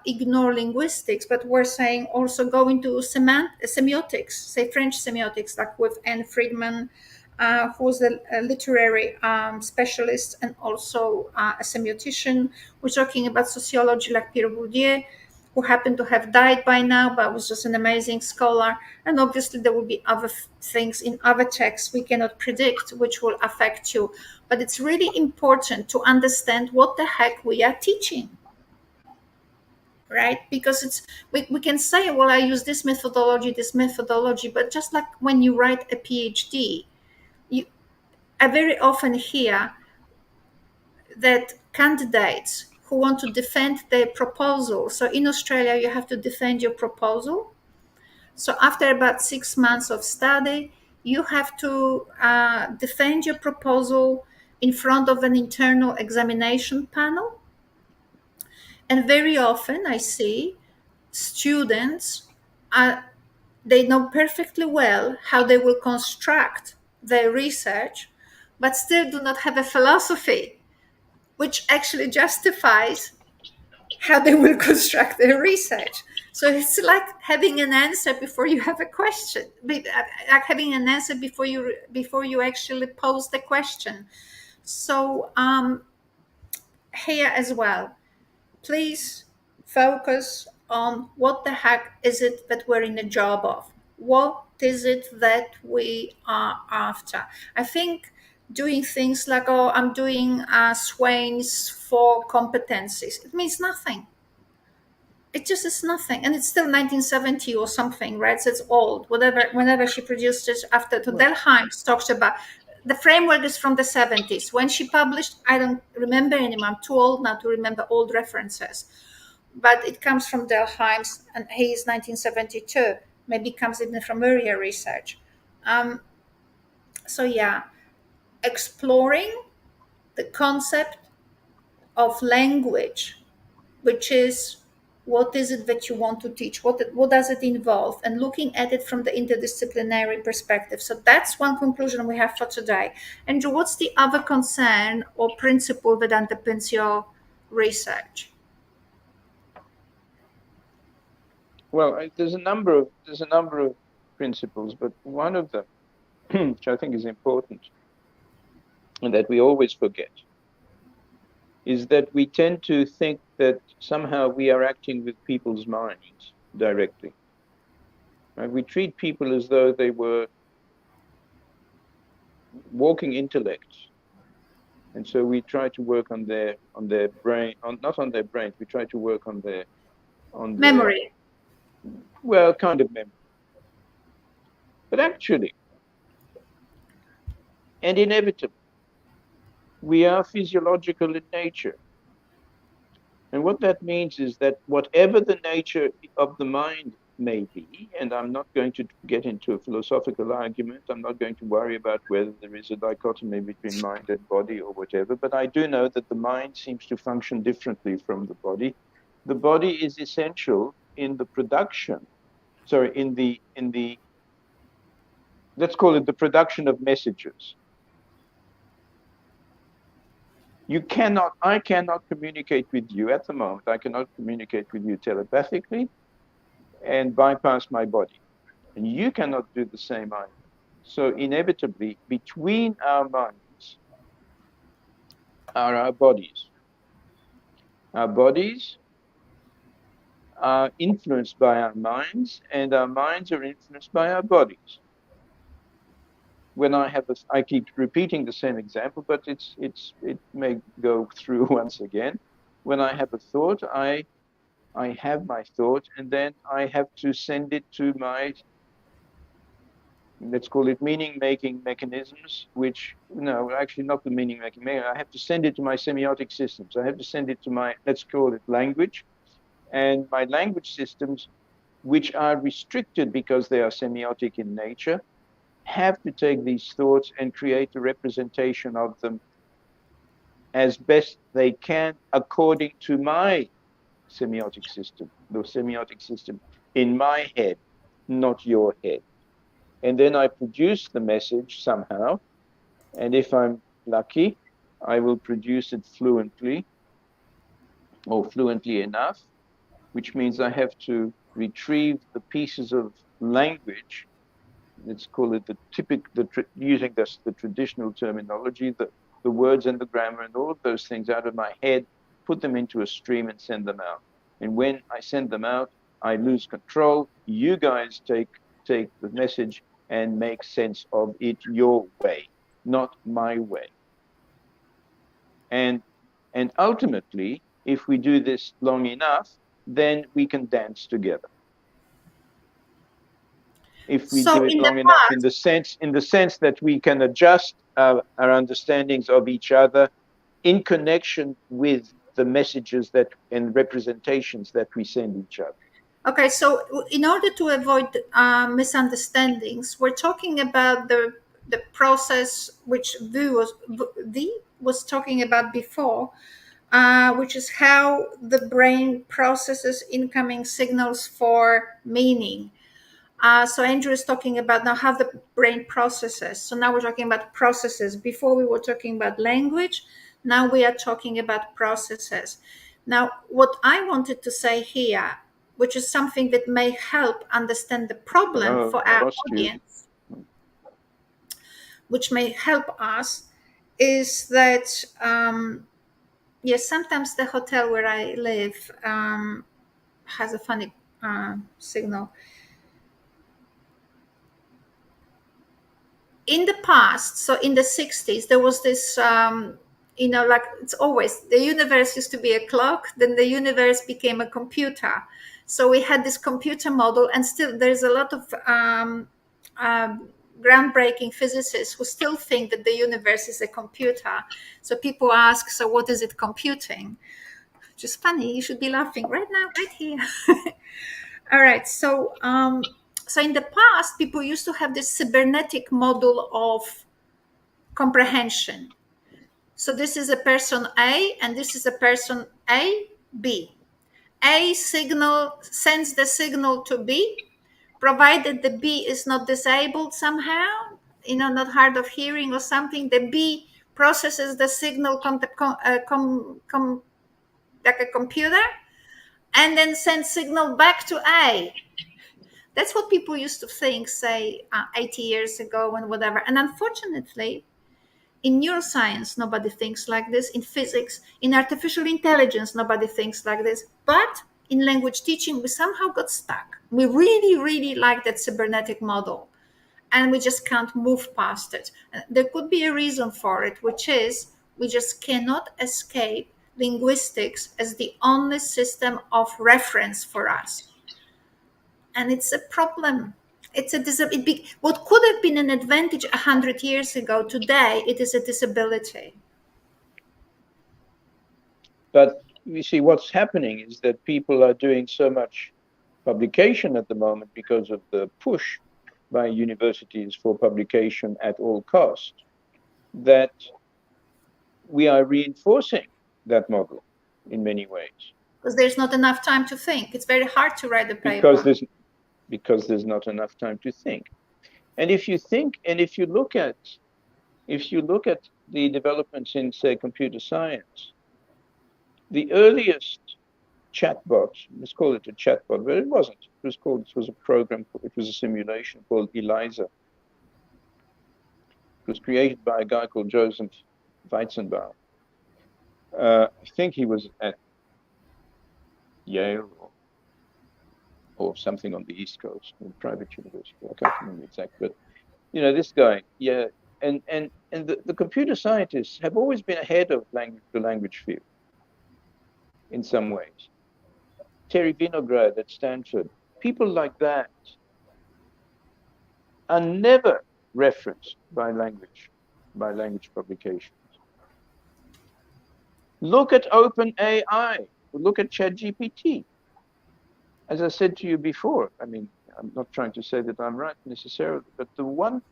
ignore linguistics, but we're saying also go into semiotics, say French semiotics, like with Anne Friedman, who's a literary specialist and also a semiotician. We're talking about sociology, like Pierre Bourdieu, who happened to have died by now, but was just an amazing scholar. And obviously, there will be other things in other texts we cannot predict, which will affect you. But it's really important to understand what the heck we are teaching, right? Because we can say, well, I use this methodology, but just like when you write a PhD, you I very often hear that candidates who want to defend their proposal, so in Australia, you have to defend your proposal. So after about 6 months of study, you have to defend your proposal in front of an internal examination panel. And very often I see students, they know perfectly well how they will construct their research, but still do not have a philosophy which actually justifies how they will construct their research. So it's like having an answer before you have a question, like having an answer before you actually pose the question. So here as well, please focus on what the heck is it that we're in the job of. What is it that we are after? I think doing things like, oh, I'm doing Swain's 4 competencies, it means nothing. It just is nothing, and it's still 1970 or something, right? So it's old. Whenever she produced it after, to Del Himes talks about the framework is from the 70s. When she published, I don't remember anymore. I'm too old now to remember old references, but it comes from Del Himes, and he is 1972. Maybe it comes even from earlier research. So yeah, exploring the concept of language, which is what is it that you want to teach, what does it involve, and looking at it from the interdisciplinary perspective. So that's one conclusion we have for today. Andrew, what's the other concern or principle that underpins your research? Well, there's a number of principles, but one of them, which I think is important, and that we always forget, is that we tend to think that somehow we are acting with people's minds directly. Right? We treat people as though they were walking intellects, and so we try to work on their brain, not on their brains. We try to work on their Memory. well, kind of memory. But actually, and inevitably, we are physiological in nature. And what that means is that whatever the nature of the mind may be, and I'm not going to get into a philosophical argument, I'm not going to worry about whether there is a dichotomy between mind and body or whatever, but I do know that the mind seems to function differently from the body. The body is essential in the production, in the let's call it the production of messages. I cannot communicate with you at the moment. I cannot communicate with you telepathically and bypass my body. And you cannot do the same either. So inevitably, between our minds are our bodies. Our bodies are influenced by our minds, and our minds are influenced by our bodies. When I keep repeating the same example, but it may go through once again. When I have a thought, I have my thought, and then I have to send it to my, let's call it meaning-making mechanisms, which, no, actually not the meaning-making. I have to send it to my semiotic systems. I have to send it to my, let's call it language, and my language systems, which are restricted because they are semiotic in nature, have to take these thoughts and create a representation of them as best they can according to my semiotic system, the semiotic system in my head, not your head. And then I produce the message somehow, and if I'm lucky, I will produce it fluently or fluently enough, which means I have to retrieve the pieces of language, let's call it using the traditional terminology, the words and the grammar and all of those things out of my head, put them into a stream and send them out. And when I send them out, I lose control. You guys take the message and make sense of it your way, not my way. And ultimately, if we do this long enough, then we can dance together. If we do it long enough, in the sense that we can adjust our understandings of each other in connection with the messages and representations that we send each other. Okay, so in order to avoid misunderstandings, we're talking about the process which V was talking about before, which is how the brain processes incoming signals for meaning. So Andrew is talking about now how the brain processes. So now we're talking about processes. Before we were talking about language. Now we are talking about processes. Now, what I wanted to say here, which is something that may help understand the problem for our audience, which may help us, is that yes, sometimes the hotel where I live has a funny signal. In the past, so in the 60s, there was this like it's always, the universe used to be a clock, then the universe became a computer. So we had this computer model, and still there's a lot of groundbreaking physicists who still think that the universe is a computer. So people ask, so what is it computing? Which is funny, you should be laughing right now, right here. All right, so so in the past, people used to have this cybernetic model of comprehension. So this is a person A, and this is a person A, B. A signal sends the signal to B, provided the B is not disabled somehow, not hard of hearing or something. The B processes the signal like a computer, and then sends signal back to A. That's what people used to think, say, 80 years ago and whatever. And unfortunately, in neuroscience, nobody thinks like this. In physics, in artificial intelligence, nobody thinks like this. But in language teaching, we somehow got stuck. We really, really like that cybernetic model, and we just can't move past it. There could be a reason for it, which is we just cannot escape linguistics as the only system of reference for us. And it's a problem. What could have been an advantage 100 years ago, today it is a disability. But you see, what's happening is that people are doing so much publication at the moment because of the push by universities for publication at all costs, that we are reinforcing that model in many ways. Because there's not enough time to think. It's very hard to write a paper. Because there's not enough time to think. And if you think, and if you look at the developments in, say, computer science, the earliest chatbot, let's call it a chatbot, but it wasn't. It was a program, it was a simulation called ELIZA. It was created by a guy called Joseph Weizenbaum. I think he was at Yale or something on the East Coast, a private university. I can't remember exactly, but this guy, yeah, and the computer scientists have always been ahead of the language field in some ways. Terry Vinograd at Stanford, people like that are never referenced by language publications. Look at OpenAI, look at ChatGPT. As I said to you before, I mean, I'm not trying to say that I'm right necessarily, but the one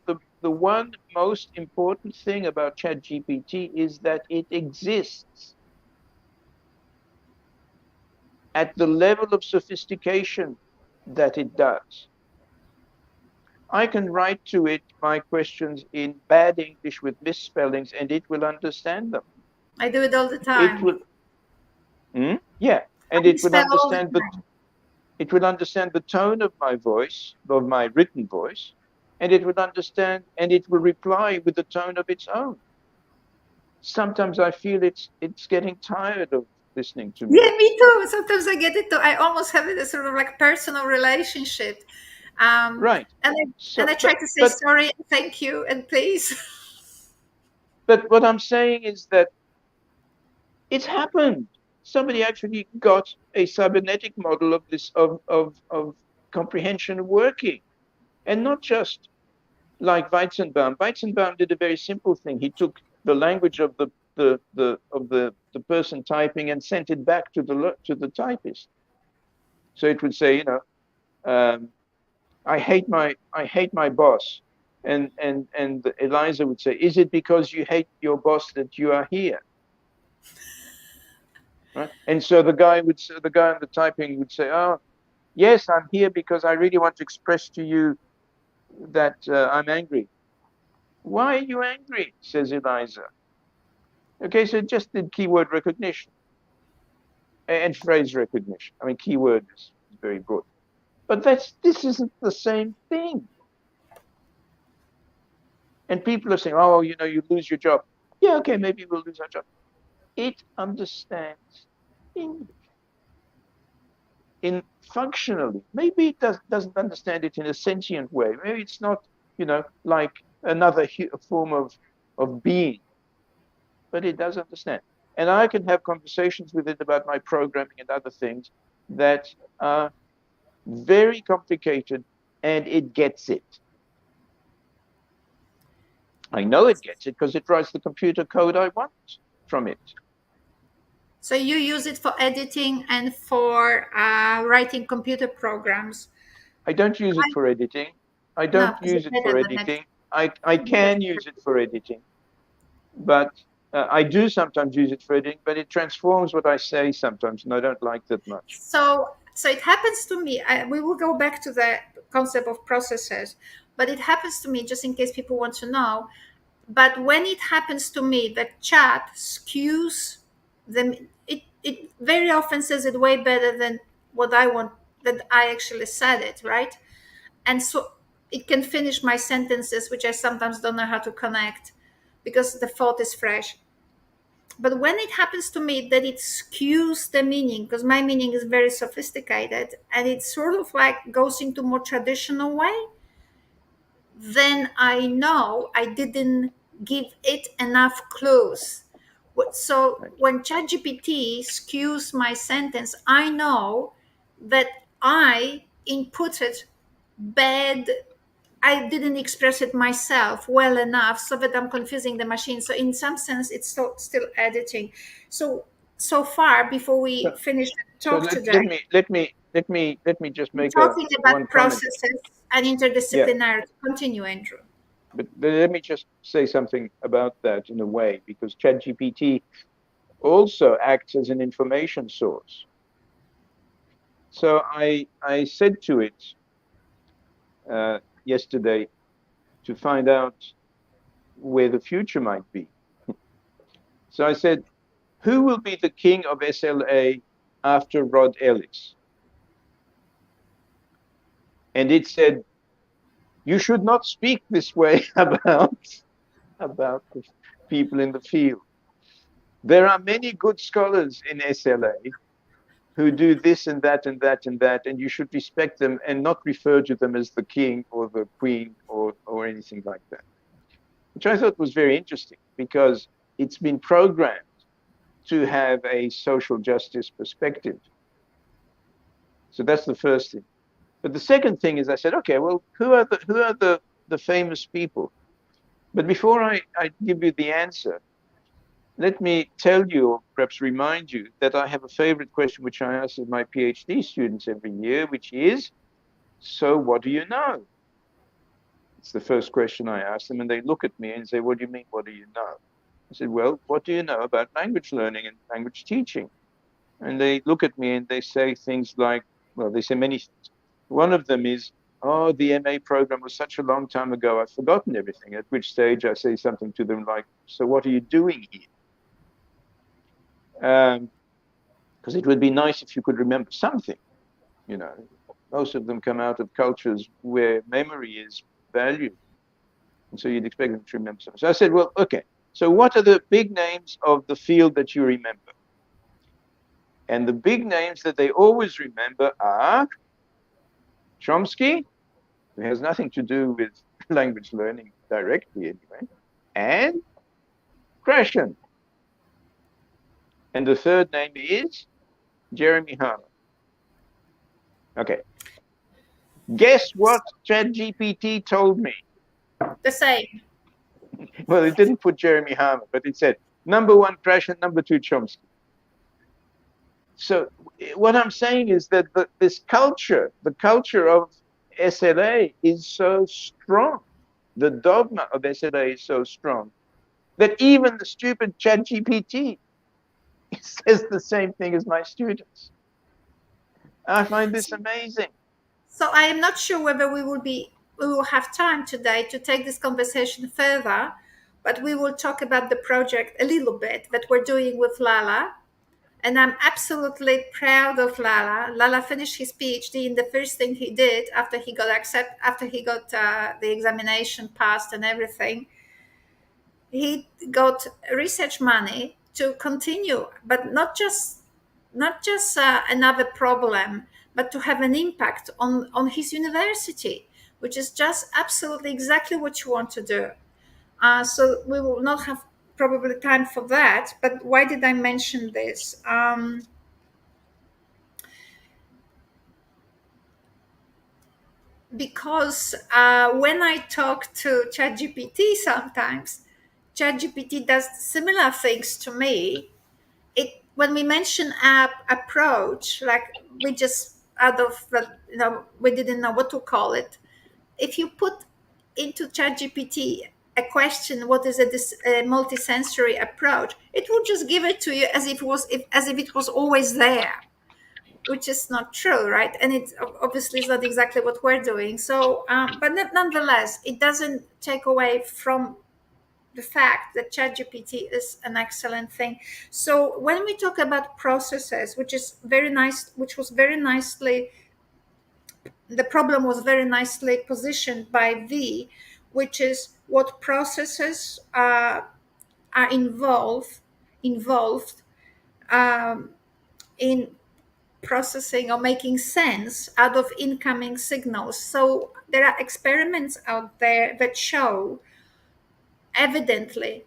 most important thing about ChatGPT is that it exists at the level of sophistication that it does. I can write to it my questions in bad English with misspellings, and it will understand them. I do it all the It time. will, yeah, and I misspell all the time. it will understand the tone of my voice, of my written voice, and it will understand, and it will reply with the tone of its own. Sometimes I feel it's getting tired of listening to me. Yeah, me too. Sometimes I get it too. I almost have it as sort of like personal relationship. Right. And I So, try to say but sorry, thank you, and please. what I'm saying is that it's happened. Somebody actually got a cybernetic model of this of comprehension working, and not just like Weizenbaum. Weizenbaum did a very simple thing. He took the language of the person typing and sent it back to the typist. So it would say, um, I hate my boss, and Eliza would say, is it because you hate your boss that you are here? Right? And so the guy on the typing would say, oh, yes, I'm here because I really want to express to you that I'm angry. Why are you angry? Says Eliza. Okay, so it just did keyword recognition and phrase recognition. I mean, keyword is very broad, but this isn't the same thing. And people are saying, oh, you lose your job. Yeah, okay, maybe we'll lose our job. It understands English in functionally. Maybe it doesn't understand it in a sentient way. Maybe it's not, like another form of being, but it does understand. And I can have conversations with it about my programming and other things that are very complicated, and it gets it. I know it gets it because it writes the computer code I want from it. So you use it for editing and for writing computer programs. I don't use it for editing. I No, don't is it use it for better than it? editing. I can use it for editing, but I do sometimes use it for editing, but it transforms what I say sometimes, and I don't like that much. So it happens to me. We will go back to the concept of processes, but it happens to me, just in case people want to know. But when it happens to me, the chat skews them. It very often says it way better than what I want, that I actually said it, right? And so it can finish my sentences, which I sometimes don't know how to connect because the thought is fresh. But when it happens to me that it skews the meaning, because my meaning is very sophisticated and it sort of like goes into more traditional way, then I know I didn't give it enough clues. So Right. when ChatGPT skews my sentence, I know that I inputted bad. I didn't express it myself well enough so that I'm confusing the machine. So in some sense, it's still editing. So so far, before we So, finish the so talk today, let me just we're make a talking about one comment. processes and Yeah, interdisciplinarity. Continue, Andrew. but let me just say something about that in a way, because ChatGPT also acts as an information source. So I said to it yesterday, to find out where the future might be. So I said, who will be the king of SLA after Rod Ellis? And it said, you should not speak this way about the people in the field. There are many good scholars in SLA who do this and that and that and that, and you should respect them and not refer to them as the king or the queen or anything like that. Which I thought was very interesting because it's been programmed to have a social justice perspective. So that's the first thing. But the second thing is I said, okay, well, who are the famous people? But before I give you the answer, let me tell you, or perhaps remind you, that I have a favorite question which I ask my PhD students every year, which is, so what do you know? It's the first question I ask them, and they look at me and say, what do you mean, what do you know? I said, well, what do you know about language learning and language teaching? And they look at me and they say things like, well, they say many things. One of them is, oh, the MA program was such a long time ago, I've forgotten everything. At which stage I say something to them like, so what are you doing here? Because it would be nice if you could remember something. You know, most of them come out of cultures where memory is valued. And so you'd expect them to remember something. So I said, well, okay, so what are the big names of the field that you remember? And the big names that they always remember are Chomsky, who has nothing to do with language learning directly anyway, and Gresham. And the third name is Jeremy Harmer. Okay. Guess what ChatGPT told me? The same. Well, it didn't put Jeremy Harmer, but it said number 1 Gresham, number 2 Chomsky. So what I'm saying is that this culture, the culture of SLA is so strong. The dogma of SLA is so strong that even the stupid ChatGPT says the same thing as my students. I find this amazing. So I am not sure whether we will have time today to take this conversation further, but we will talk about the project a little bit that we're doing with Lala. And I'm absolutely proud of Lala. Lala finished his PhD, and the first thing he did after he got the examination passed and everything, he got research money to continue, but not just another problem, but to have an impact on his university, which is just absolutely exactly what you want to do. So we will not have probably time for that. But why did I mention this? Because when I talk to ChatGPT, sometimes ChatGPT does similar things to me. When we mention app approach, like we just out of the, we didn't know what to call it. If you put into ChatGPT a question, what is a multisensory approach, it will just give it to you as if it was always there, which is not true, right? And it obviously is not exactly what we're doing. So, but nonetheless, it doesn't take away from the fact that ChatGPT is an excellent thing. So when we talk about processes, which is very nice, which was very nicely, the problem was very nicely positioned by V, which is what processes are involved in processing or making sense out of incoming signals. So there are experiments out there that show evidently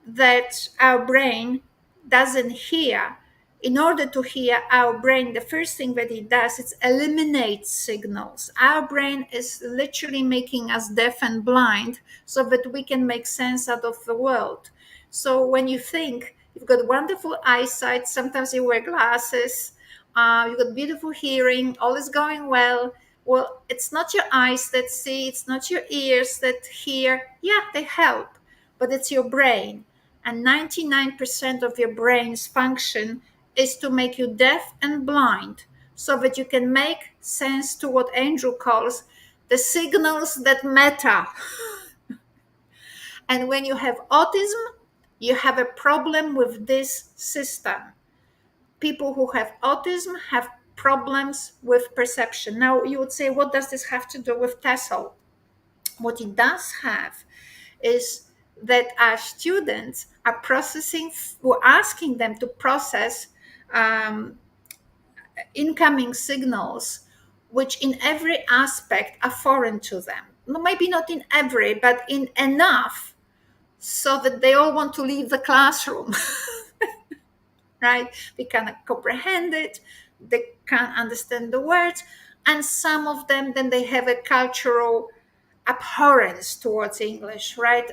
that our brain doesn't hear. In order to hear, our brain, the first thing that it does is eliminate signals. Our brain is literally making us deaf and blind so that we can make sense out of the world. So when you think you've got wonderful eyesight, sometimes you wear glasses, you've got beautiful hearing, all is going well. Well, it's not your eyes that see, it's not your ears that hear. Yeah, they help, but it's your brain. And 99% of your brain's function is to make you deaf and blind so that you can make sense to what Andrew calls the signals that matter. And when you have autism, you have a problem with this system. People who have autism have problems with perception. Now, you would say, what does this have to do with TESOL? What it does have is that our students are processing, we're asking them to process um, incoming signals, which in every aspect are foreign to them. Maybe not in every, but in enough so that they all want to leave the classroom. Right? They cannot comprehend it, they can't understand the words, and some of them then they have a cultural abhorrence towards English, right?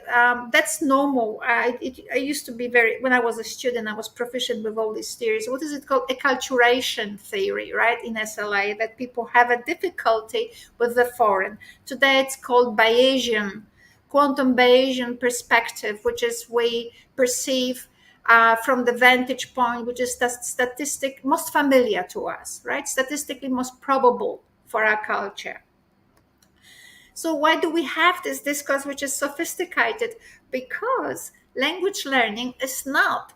That's normal. I used to be very, when I was a student, I was proficient with all these theories. What is it called? Acculturation theory, right? In SLA, that people have a difficulty with the foreign. Today it's called Bayesian, quantum Bayesian perspective, which is we perceive from the vantage point, which is the statistic most familiar to us, right? Statistically most probable for our culture. So why do we have this discourse which is sophisticated? Because language learning is not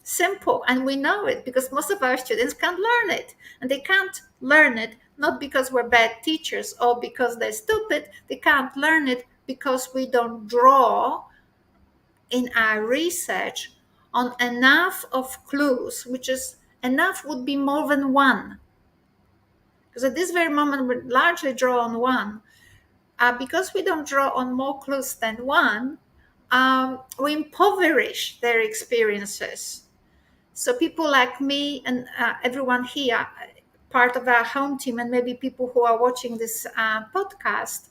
simple, and we know it because most of our students can't learn it, and they can't learn it not because we're bad teachers or because they're stupid. They can't learn it because we don't draw in our research on enough of clues, which is enough would be more than one, because at this very moment we largely draw on one. Because we don't draw on more clues than one, we impoverish their experiences. So people like me and everyone here, part of our home team, and maybe people who are watching this podcast,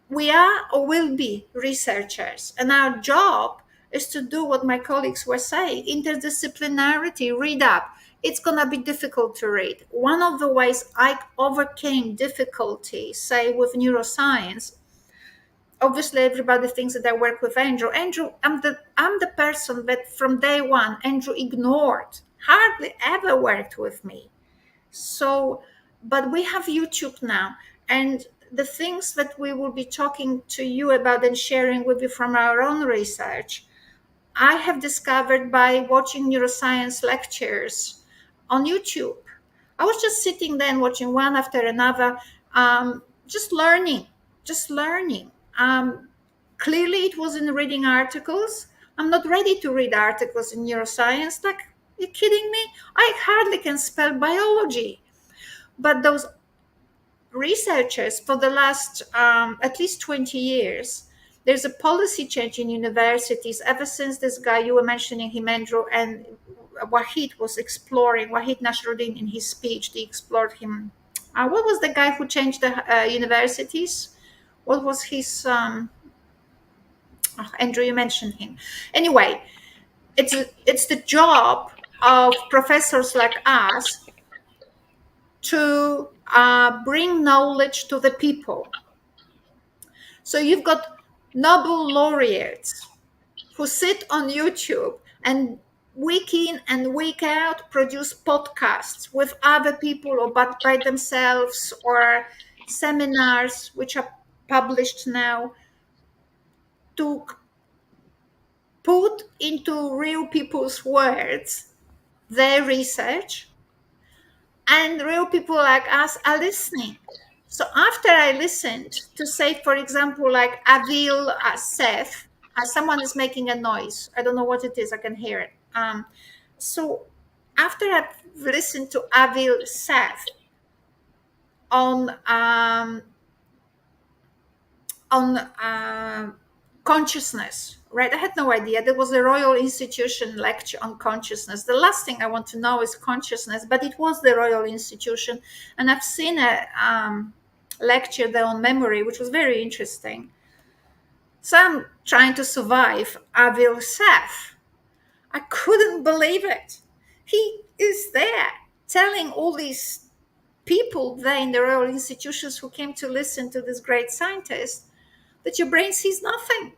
we are or will be researchers. And our job is to do what my colleagues were saying, interdisciplinarity, read up. It's going to be difficult to read. One of the ways I overcame difficulty, say with neuroscience, obviously everybody thinks that I work with Andrew. Andrew, I'm the person that from day one Andrew ignored, hardly ever worked with me. So, but we have YouTube now, and the things that we will be talking to you about and sharing with you from our own research, I have discovered by watching neuroscience lectures on YouTube. I was just sitting there and watching one after another, just learning, just learning. Clearly, it was in reading articles. I'm not ready to read articles in neuroscience. Like, you kidding me? I hardly can spell biology. But those researchers for the last at least 20 years, there's a policy change in universities ever since this guy, you were mentioning him, Andrew, and Wahid was exploring, Wahid Nasruddin in his speech, they explored him. What was the guy who changed the universities? What was his, Andrew, you mentioned him. Anyway, it's the job of professors like us to bring knowledge to the people. So you've got Nobel laureates who sit on YouTube and week in and week out produce podcasts with other people or but by themselves, or seminars which are published now, to put into real people's words their research, and real people like us are listening. So after I listened to, say, for example, like Avil Seth, someone is making a noise. I don't know what it is. I can hear it. So after I've listened to Avil Seth on consciousness, right? I had no idea. There was a Royal Institution lecture on consciousness. The last thing I want to know is consciousness, but it was the Royal Institution. And I've seen a lecture there on memory, which was very interesting. So I'm trying to survive Avil Seth. I couldn't believe it. He is there telling all these people there in the Royal Institutions who came to listen to this great scientist that your brain sees nothing.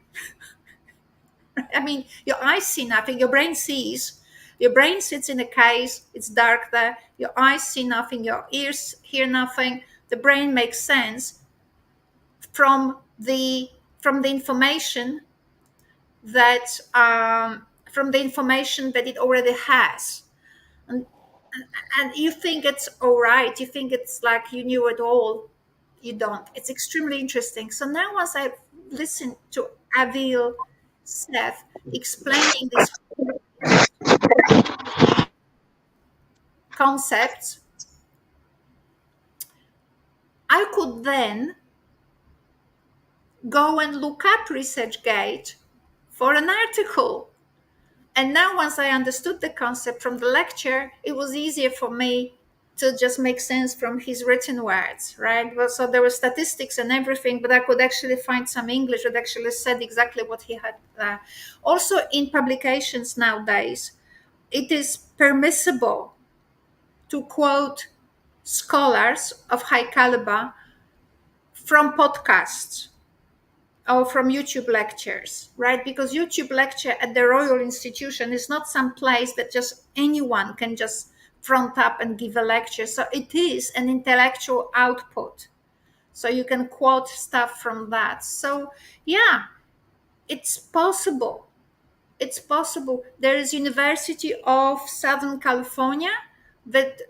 I mean, your eyes see nothing, your brain sees. Your brain sits in a case, it's dark there, your eyes see nothing, your ears hear nothing. The brain makes sense from the information that from the information that it already has. And, and you think it's all right. You think it's like you knew it all. You don't. It's extremely interesting. So now, once I've listened to Avil Seth explaining these concepts, I could then go and look up ResearchGate for an article. And now, once I understood the concept from the lecture, it was easier for me to just make sense from his written words, right? Well, so there were statistics and everything, but I could actually find some English that actually said exactly what he had. Also, in publications nowadays, it is permissible to quote scholars of high caliber from podcasts or from YouTube lectures, right? Because YouTube lecture at the Royal Institution is not some place that just anyone can just front up and give a lecture. So it is an intellectual output. So you can quote stuff from that. So yeah, it's possible. It's possible. There is University of Southern California that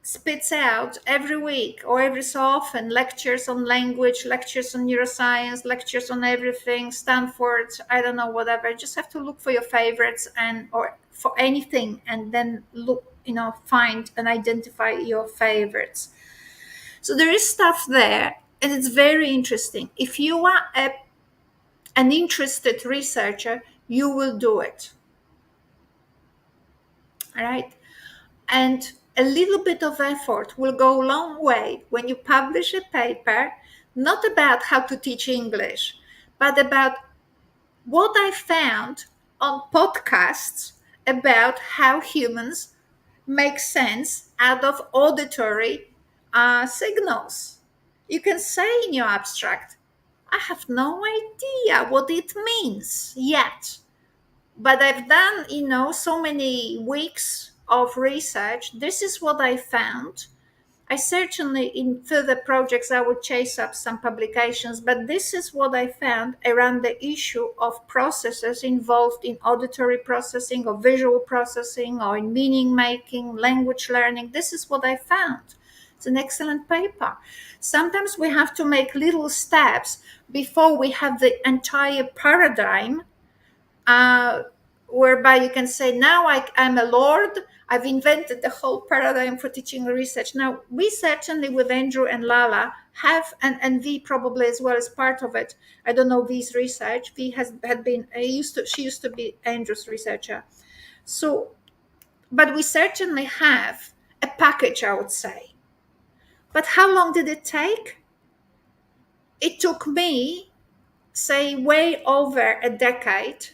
spits out every week or every so often lectures on language, lectures on neuroscience, lectures on everything, Stanford, I don't know, whatever. You just have to look for your favorites and or for anything and then look, find and identify your favorites. So there is stuff there and it's very interesting. If you are an interested researcher, you will do it. All right. And a little bit of effort will go a long way when you publish a paper, not about how to teach English, but about what I found on podcasts about how humans make sense out of auditory signals. You can say in your abstract, I have no idea what it means yet, but I've done, so many weeks of research. This is what I found. I certainly, in further projects, I would chase up some publications, but this is what I found around the issue of processes involved in auditory processing or visual processing or in meaning making, language learning. This is what I found. It's an excellent paper. Sometimes we have to make little steps before we have the entire paradigm, uh, whereby you can say, now I'm a lord, I've invented the whole paradigm for teaching research. Now, we certainly with Andrew and Lala have, and V probably as well as part of it. I don't know V's research. V had been, she used to be Andrew's researcher. So, but we certainly have a package, I would say. But how long did it take? It took me, say, way over a decade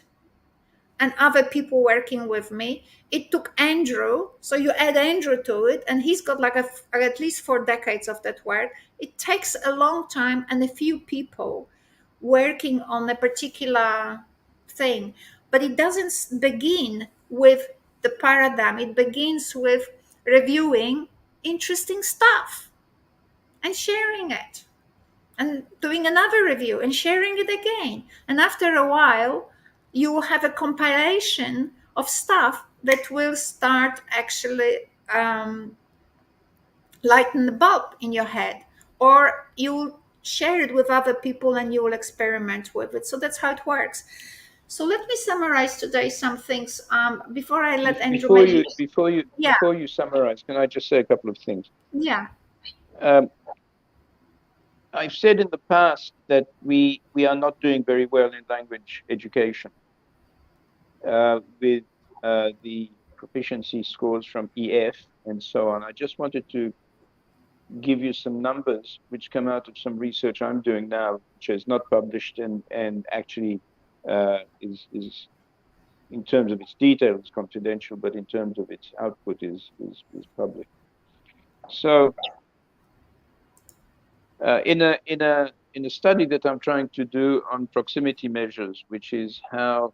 and other people working with me. It took Andrew, so you add Andrew to it, and he's got like at least 4 decades of that work. It takes a long time and a few people working on a particular thing, but it doesn't begin with the paradigm. It begins with reviewing interesting stuff and sharing it and doing another review and sharing it again. And after a while, you will have a compilation of stuff that will start actually lighten the bulb in your head, or you'll share it with other people and you will experiment with it. So that's how it works. So let me summarize today some things before I let Andrew maybe. Yeah, Before you summarize, can I just say a couple of things? yeah. I've said in the past that we are not doing very well in language education with the proficiency scores from EF and so on. I just wanted to give you some numbers which come out of some research I'm doing now, which is not published and actually is in terms of its details confidential, but in terms of its output is public. So in a study that I'm trying to do on proximity measures, which is how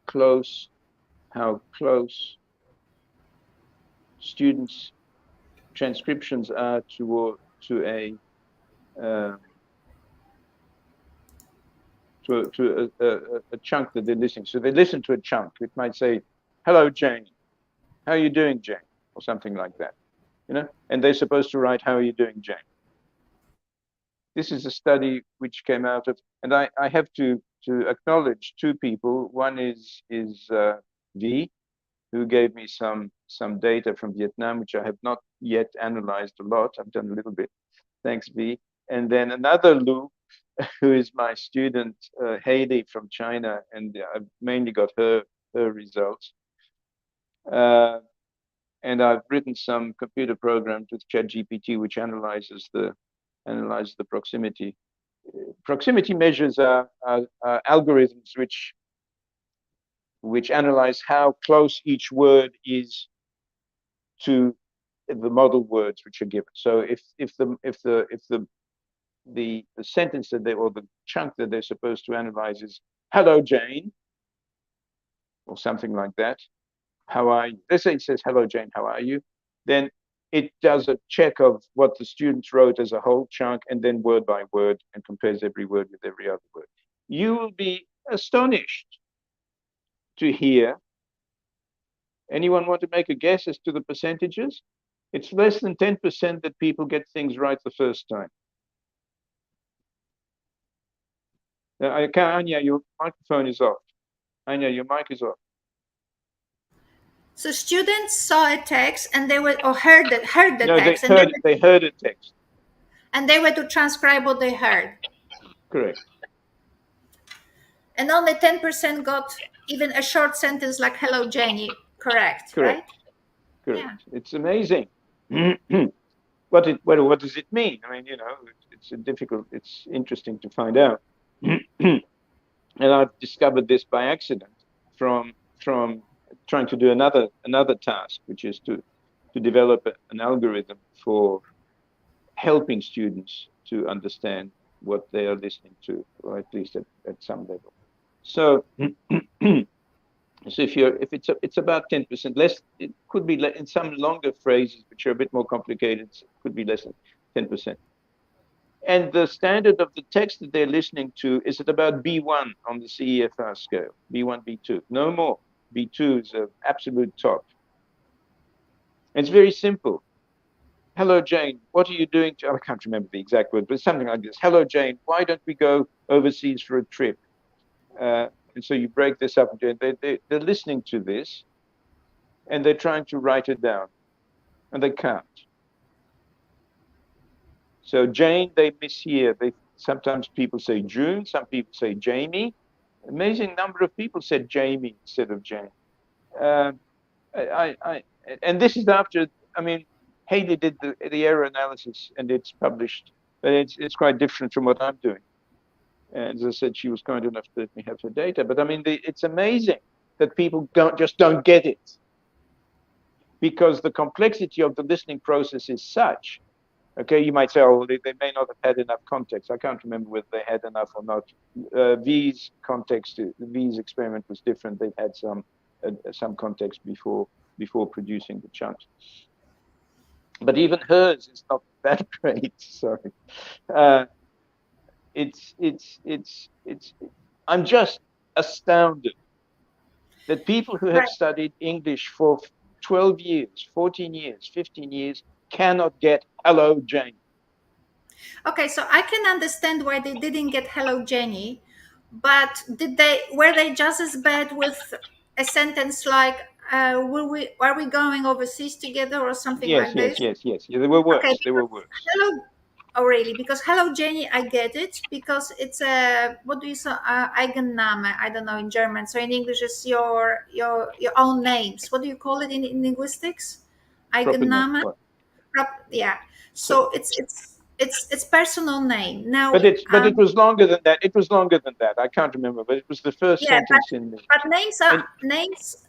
close students' transcriptions are to a a chunk that they're listening. So they listen to a chunk. It might say, "Hello, Jane. How are you doing, Jane?" or something like that. And they're supposed to write, "How are you doing, Jane?" This is a study which came out of, and I have to acknowledge two people. One is V, who gave me some data from Vietnam, which I have not yet analyzed a lot. I've done a little bit. Thanks, V. And then another Lou, who is my student, Heidi from China, and I've mainly got her results. And I've written some computer programs with ChatGPT, which analyzes the proximity. Proximity measures are algorithms which analyze how close each word is to the model words which are given. So if the sentence that they, or the chunk that they're supposed to analyze is "Hello, Jane," or something like that. How are you? Let's say it says, "Hello, Jane, how are you?" Then it does a check of what the students wrote as a whole chunk, and then word by word, and compares every word with every other word. You will be astonished to hear. Anyone want to make a guess as to the percentages? It's less than 10% that people get things right the first time. Anya, your microphone is off. Anya, your mic is off. So students saw a text and they were, or heard the No, text, they heard a text. and they were to transcribe what they heard. Correct. And only 10% got even a short sentence like "Hello, Jenny," correct, right? Correct. Yeah. It's amazing. What does it mean? I mean, it's difficult. It's interesting to find out. And I've discovered this by accident from trying to do another task, which is to develop an algorithm for helping students to understand what they are listening to, or at least at some level. So, so if it's about 10% less, it could be in some longer phrases which are a bit more complicated. It could be less than 10%. And the standard of the text that they're listening to is at about B1 on the CEFR scale, B1, B2, no more. B2 is an absolute top. And it's very simple. "Hello, Jane, what are you doing?" I can't remember the exact word, but it's something like this. "Hello, Jane, why don't we go overseas for a trip?" And so you break this up. They're listening to this, and they're trying to write it down, and they can't. So Jane, they mishear. Sometimes people say June, some people say Jamie. Amazing number of people said Jamie instead of Jane. And this is after, I mean, Haley did the error analysis, and it's published, but it's quite different from what I'm doing. And as I said, she was kind enough to let me have her data. But I mean, it's amazing that people don't get it, because the complexity of the listening process is such. Okay, you might say, "Oh, they may not have had enough context." I can't remember whether they had enough or not. V's context, V's experiment was different. They've had some context before producing the chunks. But even hers is not that great. Sorry. I'm just astounded that people who have studied English for 12 years, 14 years, 15 years cannot get "Hello, Jane." Okay, so I can understand why they didn't get "Hello, Jenny," but were they just as bad with a sentence like are we going overseas together or something Yes, like this? Yeah, they were Okay, worse. They were because worse. "Hello," oh really? Because "Hello, Jenny," I get it because it's a, what do you say, Eigenname? I don't know in German. So in English, it's your own names. What do you call it in linguistics? Proper name. Eigenname. What? Yeah. So, So it's personal name but now. it was longer than that. It was longer than that. I can't remember, but it was the first Yeah, but sentence in the. names are And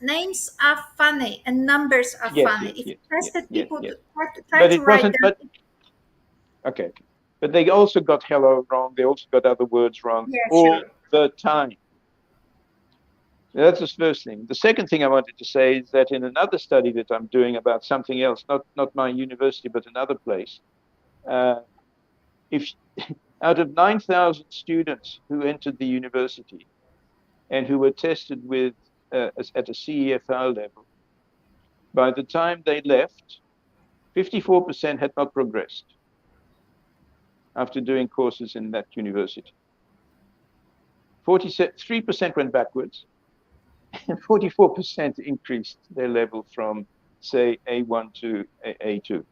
names are funny and numbers are yes, funny. yes, If you yes, yes, tested yes, people yes. to try But to it write wasn't. down. But okay. But they also got "hello" wrong. They also got other words wrong Yeah, all sure. the time. That's the first thing. The second thing I wanted to say is that in another study that I'm doing about something else, not my university, but another place, uh, if Out of 9,000 students who entered the university and who were tested with at a CEFR level, by the time they left, 54% had not progressed after doing courses in that university. 43% went backwards, and 44% increased their level from, say, A1 to A2.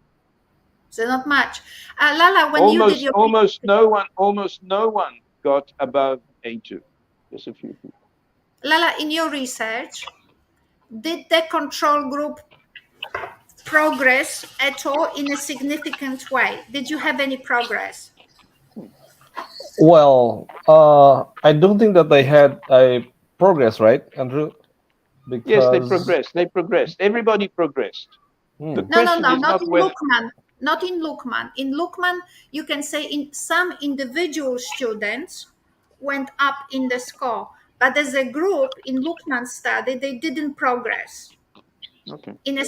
So not much. Lala, when you did your almost no one got above A2. Just a few people. Lala, in your research, did the control group progress at all in a significant way? Did you have any progress? Well, I don't think that they had a progress, right, Andrew? Yes, they Because progressed. They progressed. Everybody progressed. The hmm, No, no, question no, is not not in whether. Lookman. Not in Lookman. In Lookman, you can say in some individual students went up in the score, but as a group in Lookman study, they didn't progress Okay. in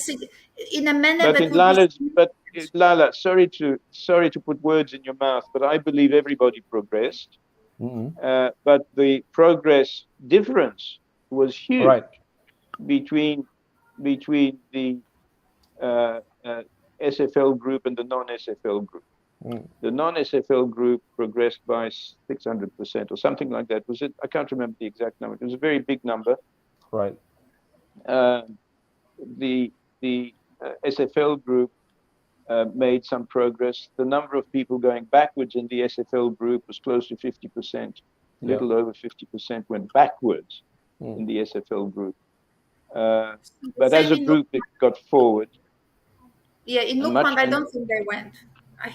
in a manner But that in would be Lala's, but significant. Lala, sorry to put words in your mouth, but I believe everybody progressed. mm-mm, But the progress difference was huge right. between the uh, uh, SFL group and the non-SFL group. Mm, The non-SFL group progressed by 600% or something like that. Was it? I can't remember the exact number. It was a very big number. right. Uh, the SFL group made some progress. The number of people going backwards in the SFL group was close to 50%. A Yeah. little over 50% went backwards Mm, in the SFL group. Uh, The but as same a in group, they Lookman. got forward Yeah, in and Lookman, much, I and don't think they went.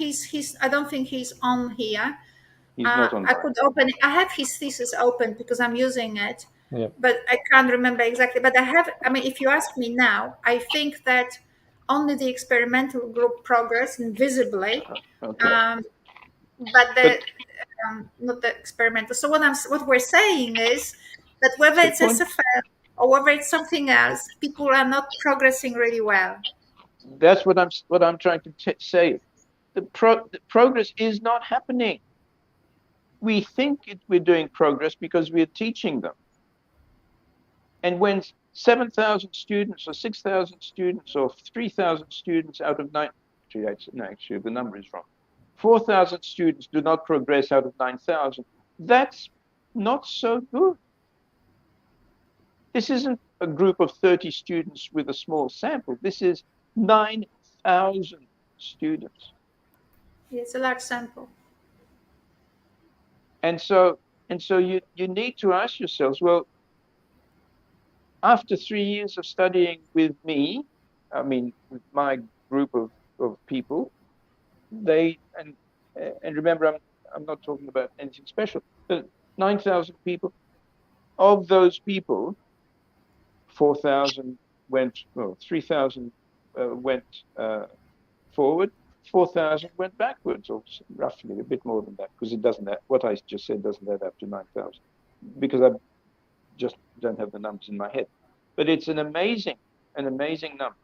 He's. I don't think he's on here. he's not I online. could open it. I have his thesis open because I'm using it, yeah. but I can't remember exactly. But I have, I mean, if you ask me now, I think that only the experimental group progress invisibly, Okay. um, but But not the experimental. So what we're saying is that whether the it's point, SFL or whether it's something else, people are not progressing really well. that's what I'm trying to say. The progress is not happening. We think we're doing progress because we're teaching them. And when 7,000 students or 6,000 students or 3,000 students out of nine, actually, the number is wrong. 4,000 students do not progress out of 9,000. That's not so good. This isn't a group of 30 students with a small sample. This is 9,000 students. It's a large sample. And so, you need to ask yourselves, well, after 3 years of studying with me, I mean, with my group of people, they and remember, I'm not talking about anything special. But 9,000 people. Of those people, 4,000 went, well, 3,000 went forward, 4,000 went backwards, or roughly a bit more than that, because it doesn't. What I just said doesn't add up to 9,000, because I just don't have the numbers in my head. But it's an amazing number,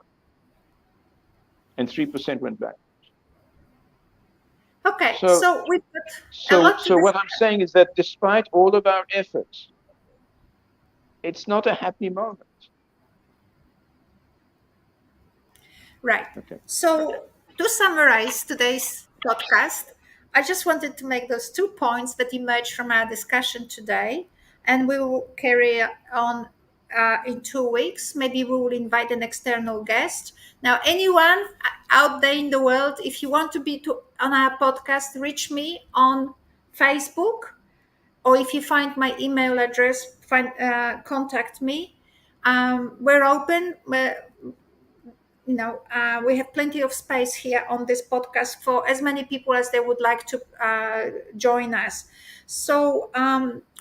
and 3% went back. Okay, So, so we've got a lot to so what I'm discuss. saying is that despite all of our efforts, it's not a happy moment. Right. Okay. So, to summarize today's podcast, I just wanted to make those 2 points that emerged from our discussion today, and we will carry on in 2 weeks. Maybe we will invite an external guest. Now, anyone out there in the world, if you want to be on our podcast, reach me on Facebook, or if you find my email address, contact me. We're open. We have plenty of space here on this podcast for as many people as they would like to join us. So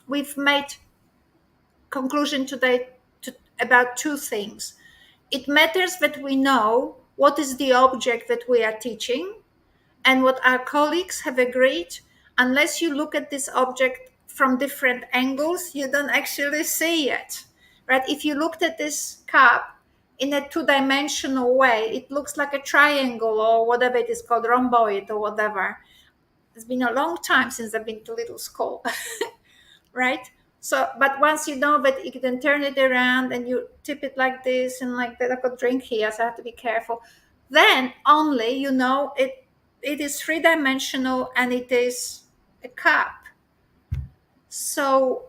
we've made conclusion today about two things. It matters that we know what is the object that we are teaching, and what our colleagues have agreed, unless you look at this object from different angles, you don't actually see it. Right? If you looked at this cup in a two-dimensional way, it looks like a triangle or whatever it is called, rhomboid or whatever. It's been a long time since I've been to little school, right? So, but once you know that you can turn it around and you tip it like this and like that. I've got drink here, so I have to be careful. Then only you know it is three-dimensional and it is a cup. So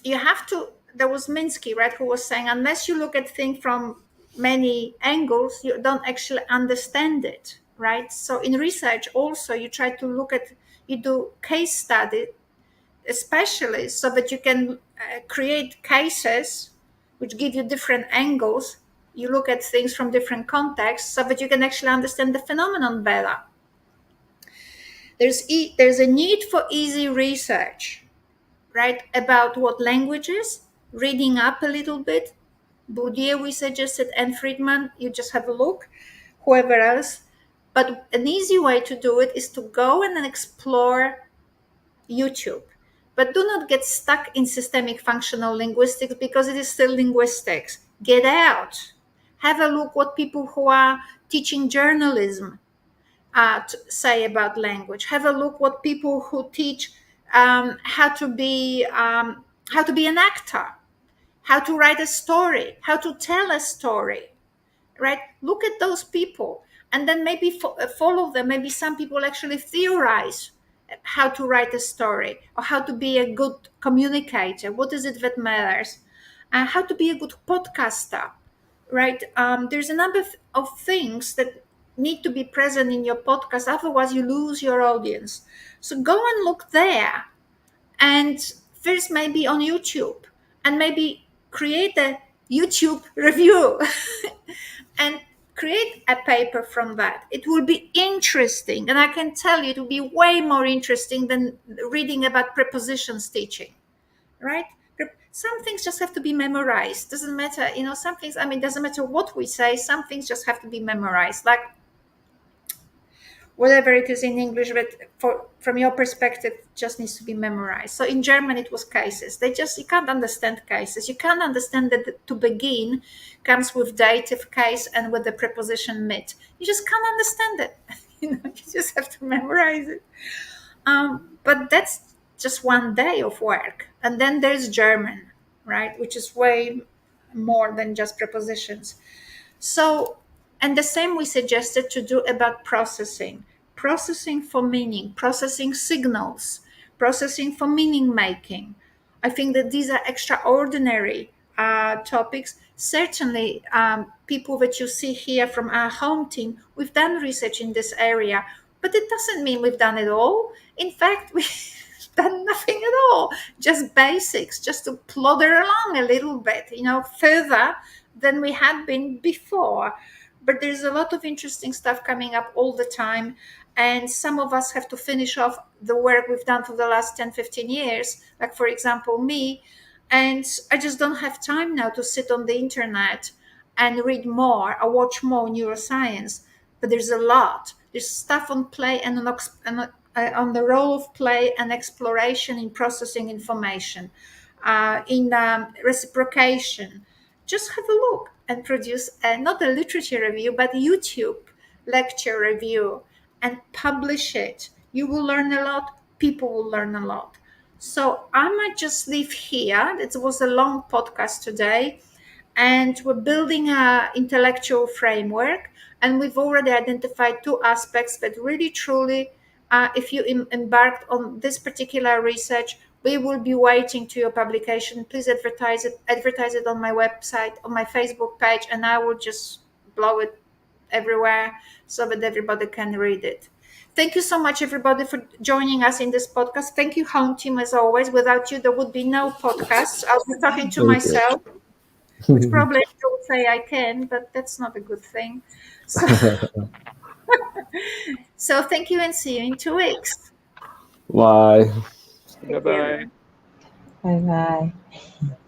you have to. There was Minsky, right, who was saying unless you look at things from many angles, you don't actually understand it, right? So in research, also you try to look at, you do case study, especially so that you can create cases which give you different angles. You look at things from different contexts so that you can actually understand the phenomenon better. There's a need for easy research, right, about what languages, reading up a little bit. Bourdieu, we suggested, and Friedman, you just have a look, whoever else. But an easy way to do it is to go and then explore YouTube. But do not get stuck in systemic functional linguistics because it is still linguistics. Get out. Have a look what people who are teaching journalism say about language. Have a look what people who teach how to be an actor, how to write a story, how to tell a story, right? Look at those people and then maybe follow them. Maybe some people actually theorize how to write a story or how to be a good communicator. What is it that matters? How to be a good podcaster, right? There's a number of things that need to be present in your podcast. Otherwise, you lose your audience. So go and look there. And first, maybe on YouTube, and maybe create a YouTube review and create a paper from that. It will be interesting. And I can tell you, it will be way more interesting than reading about prepositions teaching, right? Some things just have to be memorized. Doesn't matter, some things, doesn't matter what we say, some things just have to be memorized. Like whatever it is in English, but from your perspective, just needs to be memorized. So in German, it was cases. You can't understand cases. You can't understand that the to begin comes with dative case and with the preposition mit. You just can't understand it. You just have to memorize it. But that's just one day of work. And then there's German, right, which is way more than just prepositions. So, and the same we suggested to do about processing for meaning, processing signals, processing for meaning making. I think that these are extraordinary topics. Certainly, people that you see here from our home team, we've done research in this area, but it doesn't mean we've done it all. In fact, we've done nothing at all, just basics, just to plodder along a little bit, further than we had been before. But there's a lot of interesting stuff coming up all the time. And some of us have to finish off the work we've done for the last 10, 15 years. Like, for example, me. And I just don't have time now to sit on the internet and read more or watch more neuroscience. But there's a lot. There's stuff on play and on the role of play and exploration in processing information, in reciprocation. Just have a look and produce not a literature review, but YouTube lecture review and publish it. You will learn a lot. People will learn a lot. So I might just leave here. It was a long podcast today, and we're building an intellectual framework. And we've already identified two aspects that really, truly, if you embarked on this particular research, we will be waiting to your publication. Please advertise it on my website, on my Facebook page, and I will just blow it everywhere so that everybody can read it. Thank you so much, everybody, for joining us in this podcast. Thank you, home team, as always. Without you, there would be no podcast. I'll be talking to Thank you. myself, which probably I will say I can, but that's not a good thing. So, so thank you, and see you in 2 weeks. Bye. Bye bye. Bye bye.